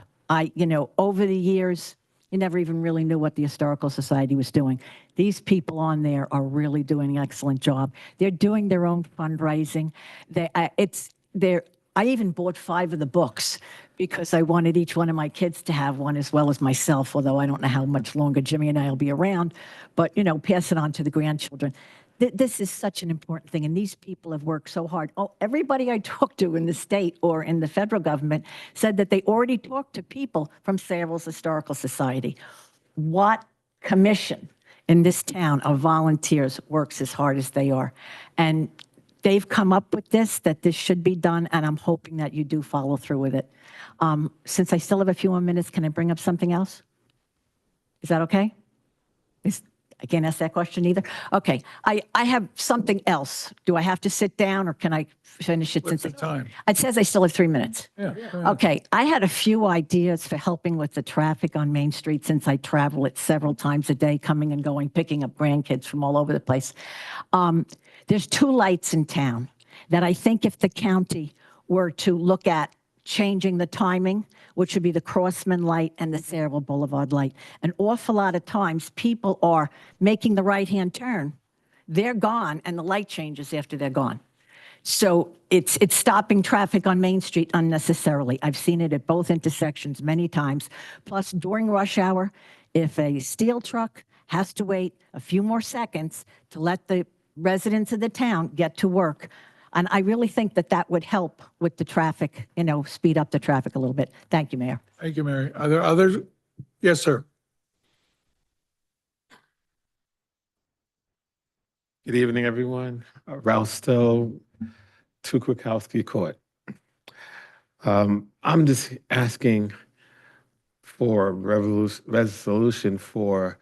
You know, over the years, you never even really knew what the Historical Society was doing. These people on there are really doing an excellent job. They're doing their own fundraising. I even bought 5 of the books because I wanted each one of my kids to have one as well as myself, although I don't know how much longer Jimmy and I will be around, but, you know, pass it on to the grandchildren. This is such an important thing, and these people have worked so hard. Oh, everybody I talked to in the state or in the federal government said that they already talked to people from Sayreville's Historical Society. What commission in this town of volunteers works as hard as they are? And they've come up with this, that this should be done, and I'm hoping that you do follow through with it. Since I still have a few more minutes, can I bring up something else? Is that okay? I can't ask that question either. Okay, I have something else. Do I have to sit down or can I finish it? What's the time? It says I still have 3 minutes. Yeah. Okay, I had a few ideas for helping with the traffic on Main Street since I travel it several times a day, coming and going, picking up grandkids from all over the place. There's 2 lights in town that I think if the county were to look at changing the timing, which would be the Crossman light and the Sayreville Boulevard light. An awful lot of times, people are making the right-hand turn. They're gone, and the light changes after they're gone. So it's stopping traffic on Main Street unnecessarily. I've seen it at both intersections many times. Plus, during rush hour, if a steel truck has to wait a few more seconds to let the residents of the town get to work, and I really think that that would help with the traffic, speed up the traffic a little bit. Thank you, Mayor. Thank you, Mary. Are there others? Yes, sir. Good evening, everyone. Ralph Stowe, 2 Kwiatkowski Court. I'm just asking for resolution for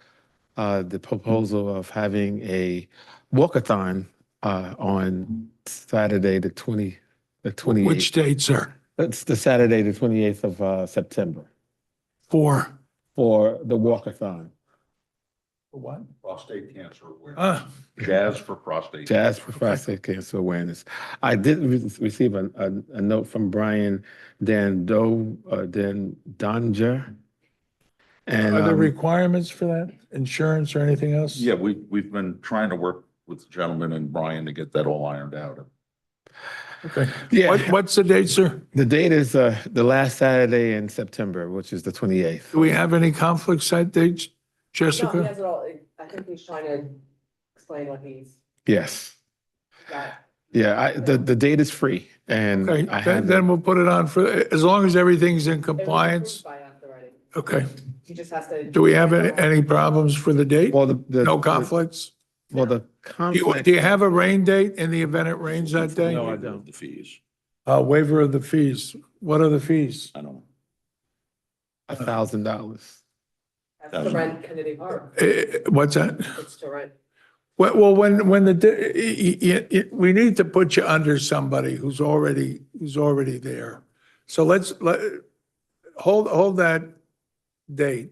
the proposal of having a walkathon on Saturday, the 28th. Which date, sir? That's the Saturday, the 28th of September, For the walkathon. what? Prostate cancer awareness. Jazz for prostate. Jazz for prostate cancer awareness. I did receive a note from Brian Danger. And Are there requirements for that? Insurance or anything else? Yeah, we've been trying to work with the gentleman and Brian to get that all ironed out. Okay. Yeah. What's the date, sir? The date is the last Saturday in September, which is the 28th. Do we have any conflicts that date, Jessica? No, he has it all. I think he's trying to explain what he's Yes. got. Yeah, the date is free, and Okay, I have then we'll put it on for, as long as everything's in compliance. Okay. He just has to. Do we have any problems for the date? Well, No conflicts? Well, the Do conflict. you have a rain date in the event it rains that day? No, I don't. The fees. Waiver of the fees. What are the fees? I don't know. $1,000. That's to rent Kennedy Park. What's that? It's to rent. Well, when we need to put you under somebody who's already there. So hold that date.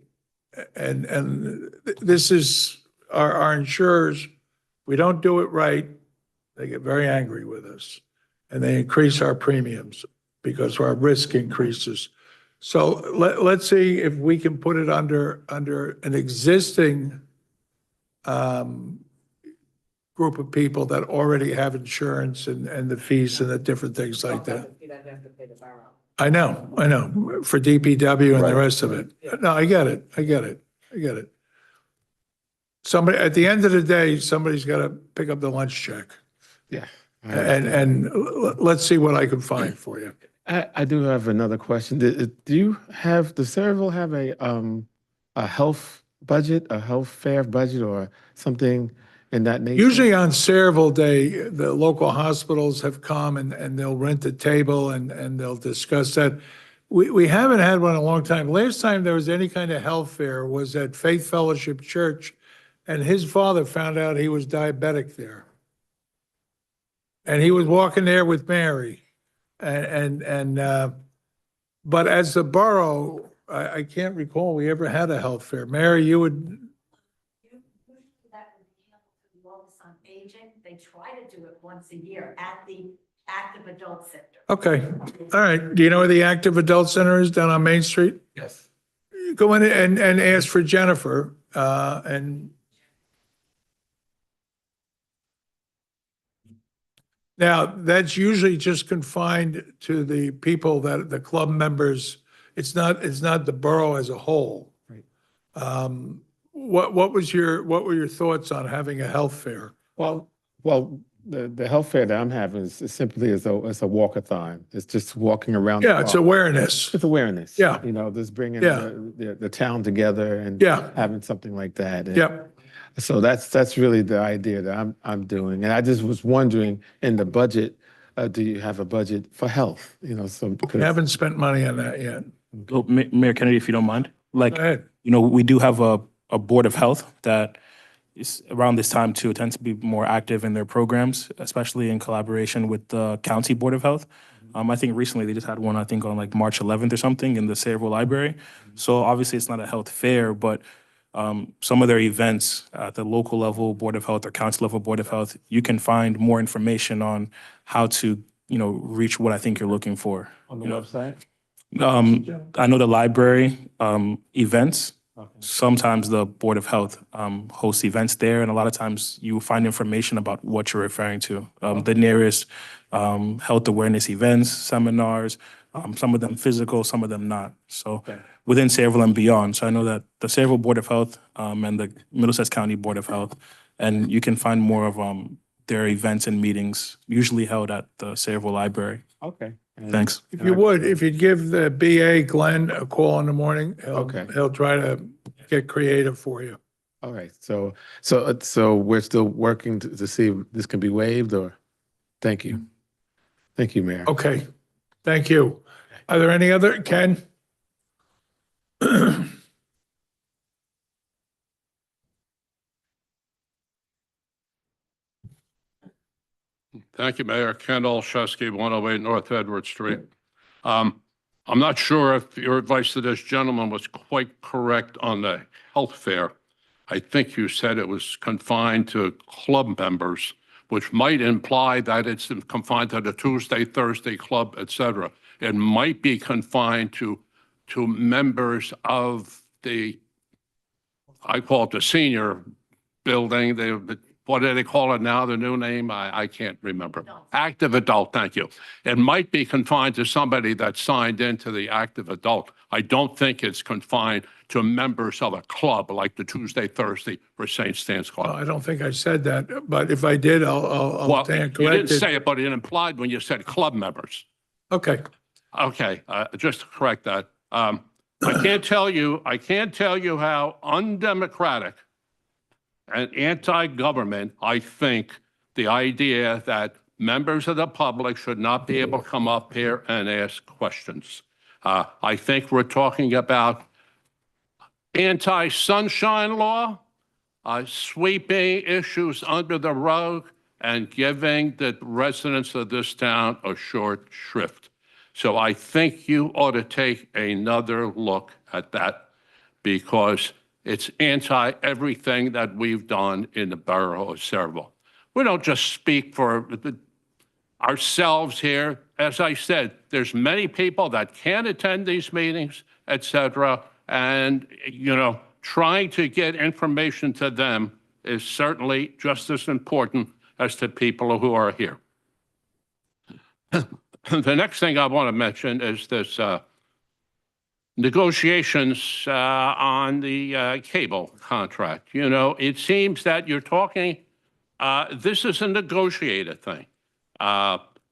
And this is our insurers. We don't do it right, they get very angry with us. And they increase our premiums because our risk increases. So let's see if we can put it under an existing group of people that already have insurance and the fees and the different things like that. He doesn't have to pay the borough. I know, for DPW and the Right. rest of it. No, I get it. Somebody, at the end of the day, somebody's got to pick up the lunch check. Yeah. And let's see what I can find for you. I do have another question. Do Sayreville have a health budget, a health fair budget, or something in that nature? Usually on Sayreville Day, the local hospitals have come and they'll rent a table and they'll discuss that. We haven't had one in a long time. Last time there was any kind of health fair was at Faith Fellowship Church, and his father found out he was diabetic there. And he was walking there with Mary. But as the borough, I can't recall we ever had a health fair. Mary, you would, That would be helpful to the Office on Aging. They try to do it once a year at the Active Adult Center. okay, all right. Do you know where the Active Adult Center is down on Main Street? Yes. Go in and ask for Jennifer, and now that's usually just confined to the people the club members. It's not the borough as a whole. Right. What were your thoughts on having a health fair? Well, the health fair that I'm having is simply it's a walkathon. It's just walking around. Yeah, it's awareness. It's awareness. Yeah. Just bringing Yeah. the town together and Yeah. having something like that. And Yep. So that's really the idea that I'm doing. And I just was wondering, in the budget, do you have a budget for health? So We because haven't spent money on that yet. Well, Mayor Kennedy, if you don't mind, Go ahead. we do have a Board of Health that is around this time too, tends to be more active in their programs, especially in collaboration with the County Board of Health. I think recently they just had one, I think on like March 11th or something in the Sayreville Library. So obviously it's not a health fair, but some of their events at the local level Board of Health or county level Board of Health, you can find more information on how to reach what I think you're looking for. On the website? I know the library events. Sometimes the Board of Health hosts events there, and a lot of times you will find information about what you're referring to. The nearest health awareness events, seminars, some of them physical, some of them not. So within Sayreville and beyond. So I know that the Sayreville Board of Health and the Middlesex County Board of Health, and you can find more of their events and meetings usually held at the Sayreville Library. Okay. Thanks. If you would, if you'd give the BA Glenn a call in the morning, he'll try to get creative for you. All right. So we're still working to see if this can be waived or, thank you. Thank you, Mayor. Okay, thank you. Are there any other, Ken? Thank you, Mayor. Ken Olszewski, 108 North Edward Street. I'm not sure if your advice to this gentleman was quite correct on the health fair. I think you said it was confined to club members, which might imply that it's confined to the Tuesday, Thursday club, et cetera. It might be confined to members of I call it the senior building. What do they call it now? The new name? I can't remember. Active adult, thank you. It might be confined to somebody that signed into the active adult. I don't think it's confined to members of a club like the Tuesday, Thursday or St. Stan's Club. I don't think I said that, but if I did, I'll stand You didn't corrected. say it, but it implied when you said club members. Okay, Okay, just to correct that. I can't tell you how undemocratic and anti-government I think the idea that members of the public should not be able to come up here and ask questions. I think we're talking about anti-sunshine law, sweeping issues under the rug, and giving the residents of this town a short shrift. So I think you ought to take another look at that because it's anti-everything that we've done in the borough of Sayreville. We don't just speak for ourselves here. As I said, there's many people that can't attend these meetings, et cetera, and, trying to get information to them is certainly just as important as to people who are here. The next thing I want to mention is this negotiations on the cable contract. It seems that you're talking, this is a negotiated thing.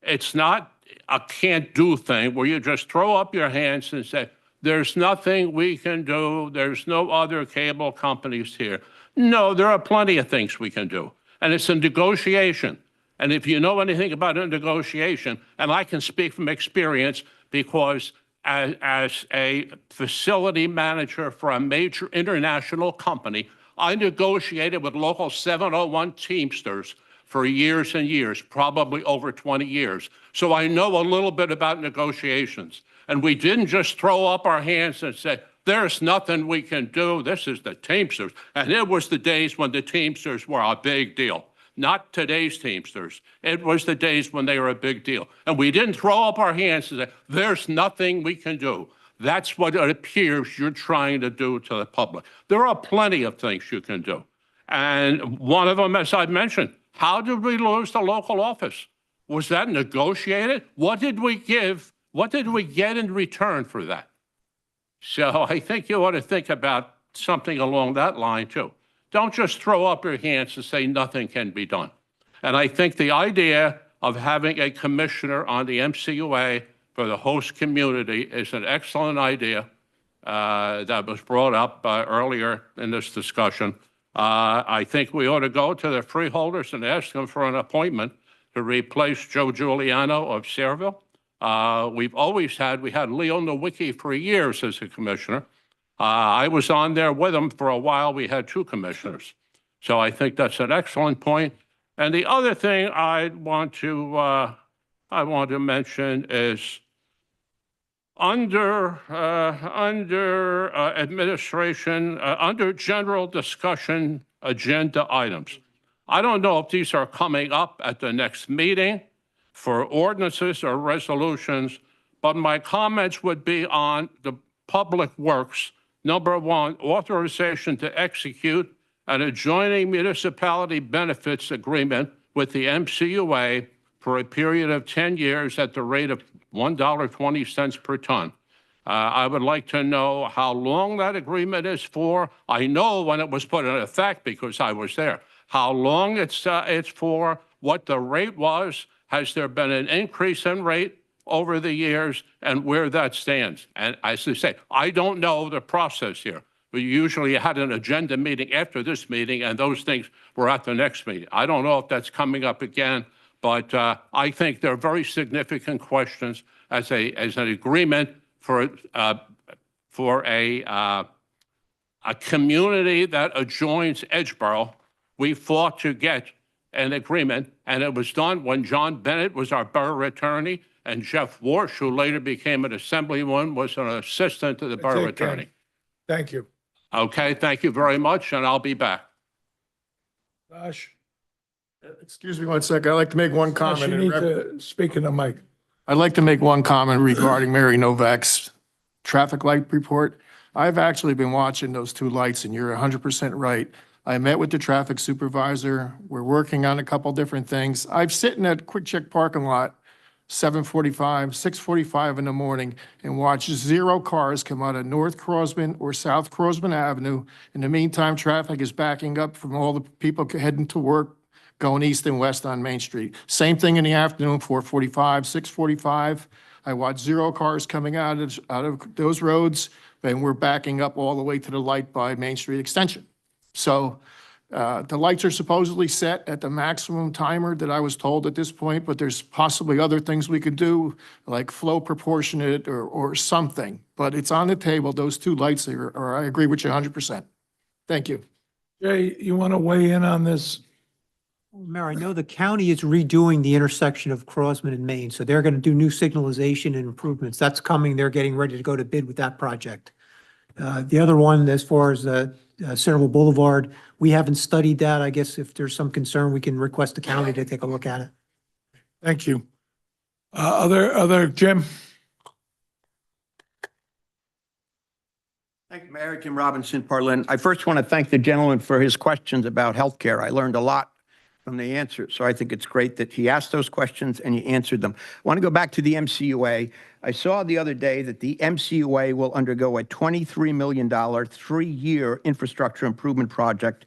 It's not a can't do thing where you just throw up your hands and say, there's nothing we can do. There's no other cable companies here. No, there are plenty of things we can do. And it's a negotiation. And if you know anything about a negotiation, and I can speak from experience because as a facility manager for a major international company, I negotiated with local 701 Teamsters for years and years, probably over 20 years. So I know a little bit about negotiations. And we didn't just throw up our hands and say, there's nothing we can do. This is the Teamsters. And it was the days when the Teamsters were a big deal. Not today's Teamsters. It was the days when they were a big deal. And we didn't throw up our hands and say, there's nothing we can do. That's what it appears you're trying to do to the public. There are plenty of things you can do. And one of them, as I mentioned, how did we lose the local office? Was that negotiated? What did we give? What did we get in return for that? So I think you ought to think about something along that line too. Don't just throw up your hands and say nothing can be done. And I think the idea of having a commissioner on the MCUA for the host community is an excellent idea that was brought up earlier in this discussion. I think we ought to go to the freeholders and ask them for an appointment to replace Joe Giuliano of Sayreville. We had Leo Nowicki for years as a commissioner. I was on there with him for a while. We had two commissioners. So I think that's an excellent point. And the other thing I want to mention is under administration, under general discussion agenda items. I don't know if these are coming up at the next meeting, for ordinances or resolutions, but my comments would be on the public works. Number one, authorization to execute an adjoining municipality benefits agreement with the MCUA for a period of 10 years at the rate of $1.20 per ton. I would like to know how long that agreement is for. I know when it was put in effect because I was there. How long it's for, what the rate was, has there been an increase in rate over the years, and where that stands. And as I say, I don't know the process here. We usually had an agenda meeting after this meeting, and those things were at the next meeting. I don't know if that's coming up again, but I think they're very significant questions as an agreement for a community that adjoins Edgeboro. We fought to get an agreement, and it was done when John Bennett was our borough attorney, and Jeff Warsh, who later became an assemblyman, was an assistant to the borough it, Ken. attorney. Thank you. Okay, thank you very much, and I'll be back. Josh? Excuse me one second. I'd like to make one Josh, comment. you need to speak in the mic. I'd like to make one comment regarding Mary Novak's traffic light report. I've actually been watching those two lights, and you're 100% right. I met with the traffic supervisor. We're working on a couple different things. I'm sitting at Quick Check parking lot, 7:45, 6:45 in the morning, and watch 0 cars come out of North Crosman or South Crosman Avenue. In the meantime, traffic is backing up from all the people heading to work, going east and west on Main Street. Same thing in the afternoon, 4:45, 6:45. I watch 0 cars coming out of those roads, and we're backing up all the way to the light by Main Street Extension. So the lights are supposedly set at the maximum timer that I was told at this point, but there's possibly other things we could do, like flow proportionate or something. But it's on the table, those two lights are I agree with you 100%. Thank you. Jay, you want to weigh in on this? Mayor, I know the county is redoing the intersection of Crosman and Main, so they're going to do new signalization and improvements. That's coming. They're getting ready to go to bid with that project. The other one, as far as Central Boulevard, we haven't studied that. I guess if there's some concern, we can request the county to take a look at it. Thank you. Jim? Thank you, Mayor. Jim Robinson, Parlin. I first want to thank the gentleman for his questions about healthcare. I learned a lot from the answers, so I think it's great that he asked those questions and he answered them. I want to go back to the MCUA. I saw the other day that the MCUA will undergo a $23 million 3-year infrastructure improvement project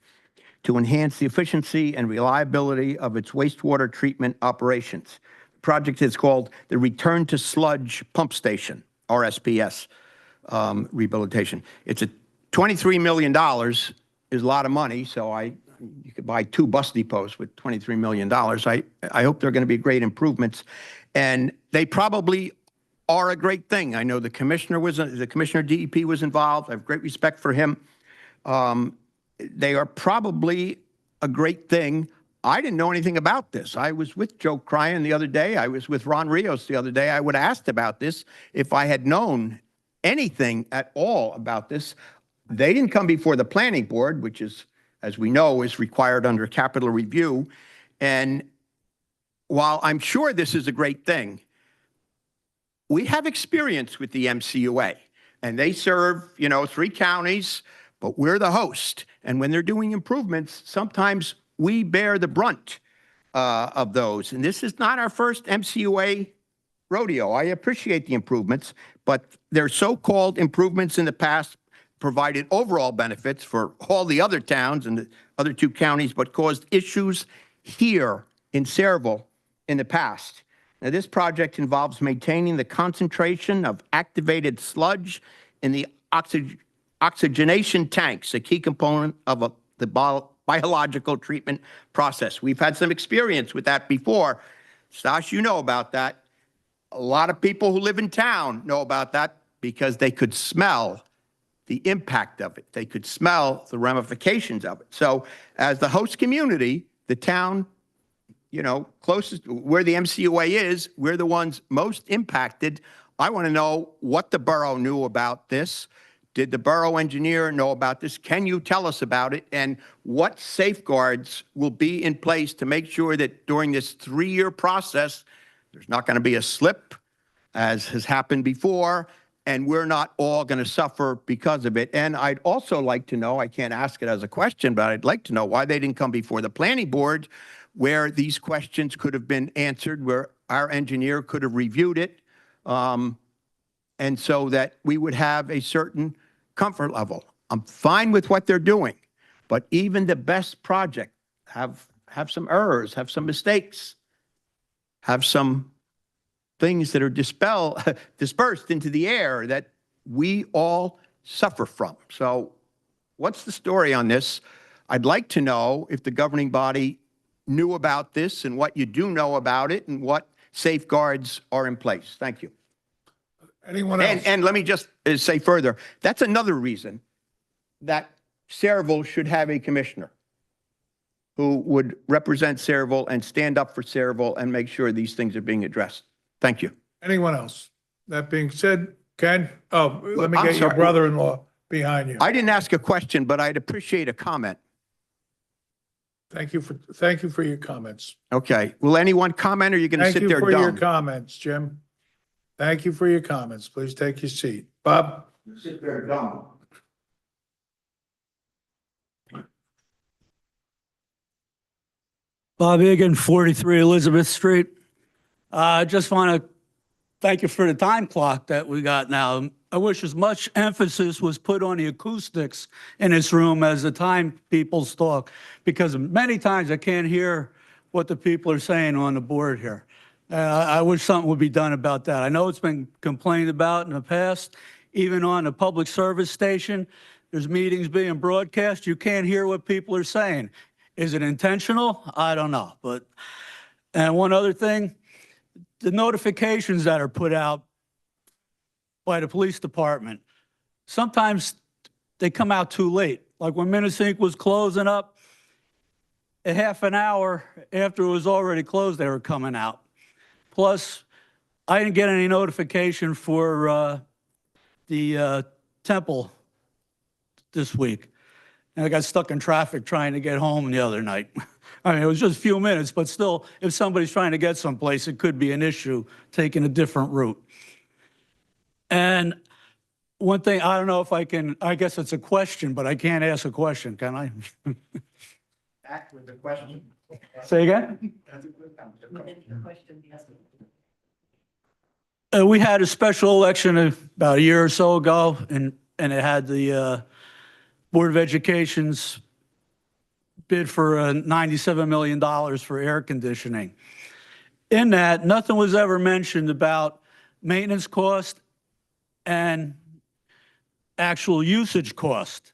to enhance the efficiency and reliability of its wastewater treatment operations. The project is called the Return to Sludge Pump Station, RSPS, rehabilitation. It's a $23 million is a lot of money, so you could buy 2 bus depots with $23 million. I hope they're going to be great improvements, and they probably are a great thing. I know the commissioner DEP was involved. I have great respect for him. They are probably a great thing. I didn't know anything about this. I was with Joe Cryan the other day. I was with Ron Rios the other day. I would have asked about this if I had known anything at all about this. They didn't come before the planning board, which is, as we know, is required under capital review. And while I'm sure this is a great thing, we have experience with the MCUA, and they serve, 3 counties, but we're the host. And when they're doing improvements, sometimes we bear the brunt of those. And this is not our first MCUA rodeo. I appreciate the improvements, but their so-called improvements in the past provided overall benefits for all the other towns and the other 2 counties, but caused issues here in Sayreville in the past. Now, this project involves maintaining the concentration of activated sludge in the oxygenation tanks, a key component of the biological treatment process. We've had some experience with that before. Stash, you know about that. A lot of people who live in town know about that because they could smell the impact of it. They could smell the ramifications of it. So as the host community, the town, closest where the MCUA is, we're the ones most impacted. I want to know what the borough knew about this. Did the borough engineer know about this? Can you tell us about it? And what safeguards will be in place to make sure that during this 3-year process, There's not going to be a slip, as has happened before, and we're not all going to suffer because of it. And I'd also like to know, I can't ask it as a question, but I'd like to know why they didn't come before the planning board where these questions could have been answered, where our engineer could have reviewed it, and so that we would have a certain comfort level. I'm fine with what they're doing, but even the best project have some errors, have some mistakes, have some things that are dispersed into the air that we all suffer from. So what's the story on this? I'd like to know if the governing body knew about this and what you do know about it and what safeguards are in place. Thank you. Anyone else? And let me just say further, that's another reason that Saraville should have a commissioner who would represent Saraville and stand up for Saraville and make sure these things are being addressed. Thank you. Anyone else? That being said, Ken, let me I'm get your sorry. brother-in-law behind you. I didn't ask a question, but I'd appreciate a comment. Thank you for your comments. Okay. Will anyone comment or are you going to sit there Thank you for your dumb? comments, Jim. Thank you for your comments. Please take your seat. Bob? Sit there dumb. Bob Egan, 43 Elizabeth Street. I just want to thank you for the time clock that we got now. I wish as much emphasis was put on the acoustics in this room as the time people talk, because many times I can't hear what the people are saying on the board here. I wish something would be done about that. I know it's been complained about in the past, even on the public service station. There's meetings being broadcast. You can't hear what people are saying. Is it intentional? I don't know. And one other thing, the notifications that are put out by the police department, sometimes they come out too late. Like when Minnesink was closing up, a half an hour after it was already closed, they were coming out. Plus, I didn't get any notification for the temple this week. And I got stuck in traffic trying to get home the other night. I mean, it was just a few minutes, but still, if somebody's trying to get someplace, it could be an issue taking a different route. And one thing, I don't know if I can, I guess it's a question, but I can't ask a question, can I? Act with the question. Say again? We had a special election about a year or so ago, and it had the Board of Education's bid for $97 million for air conditioning. In that, nothing was ever mentioned about maintenance cost and actual usage cost.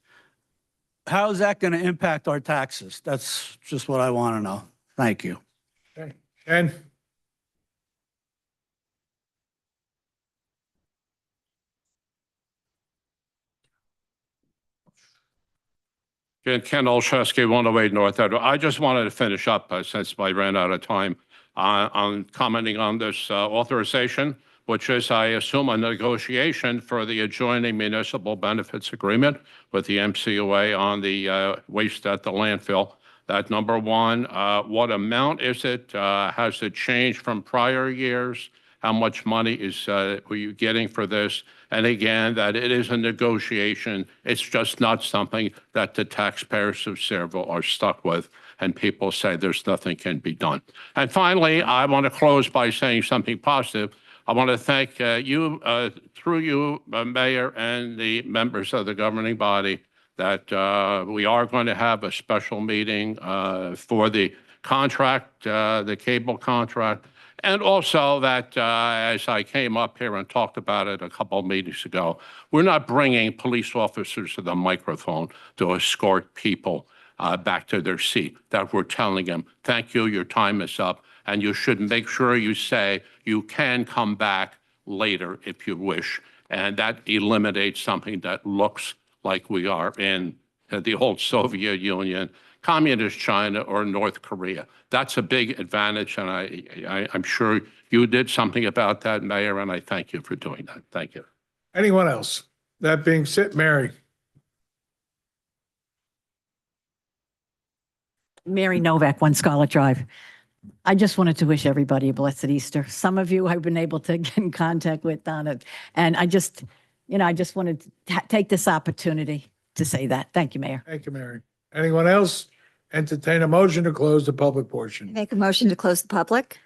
How is that going to impact our taxes? That's just what I want to know. Thank you. Okay. Ken? Ken Olszewski, 108 North Edward. I just wanted to finish up, since I ran out of time, on commenting on this authorization, which is, I assume, a negotiation for the adjoining municipal benefits agreement with the MCOA on the waste at the landfill. That number one, what amount is it? Has it changed from prior years? How much money were you getting for this? And again, that it is a negotiation. It's just not something that the taxpayers of Saraville are stuck with, and people say there's nothing can be done. And finally, I want to close by saying something positive. I want to thank you, through you, Mayor, and the members of the governing body, that we are going to have a special meeting for the contract, the cable contract. And also that, as I came up here and talked about it a couple of meetings ago, we're not bringing police officers to the microphone to escort people back to their seat. That we're telling them, thank you, your time is up, and you should make sure you say you can come back later if you wish. And that eliminates something that looks like we are in the old Soviet Union, Communist China, or North Korea. That's a big advantage, and I'm sure you did something about that, Mayor, and I thank you for doing that. Thank you. Anyone else? That being said, Mary. Mary Novak, 1 Scarlet Drive. I just wanted to wish everybody a blessed Easter. Some of you I've been able to get in contact with on it. And I just wanted to take this opportunity to say that. Thank you, Mayor. Thank you, Mary. Anyone else? Entertain a motion to close the public portion. Make a motion to close the public?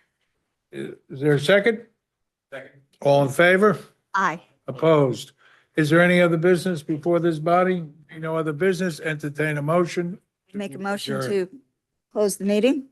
Is there a second? Second. All in favor? Aye. Opposed? Is there any other business before this body? No other business? Entertain a motion? Make a motion Adjourn. to close the meeting?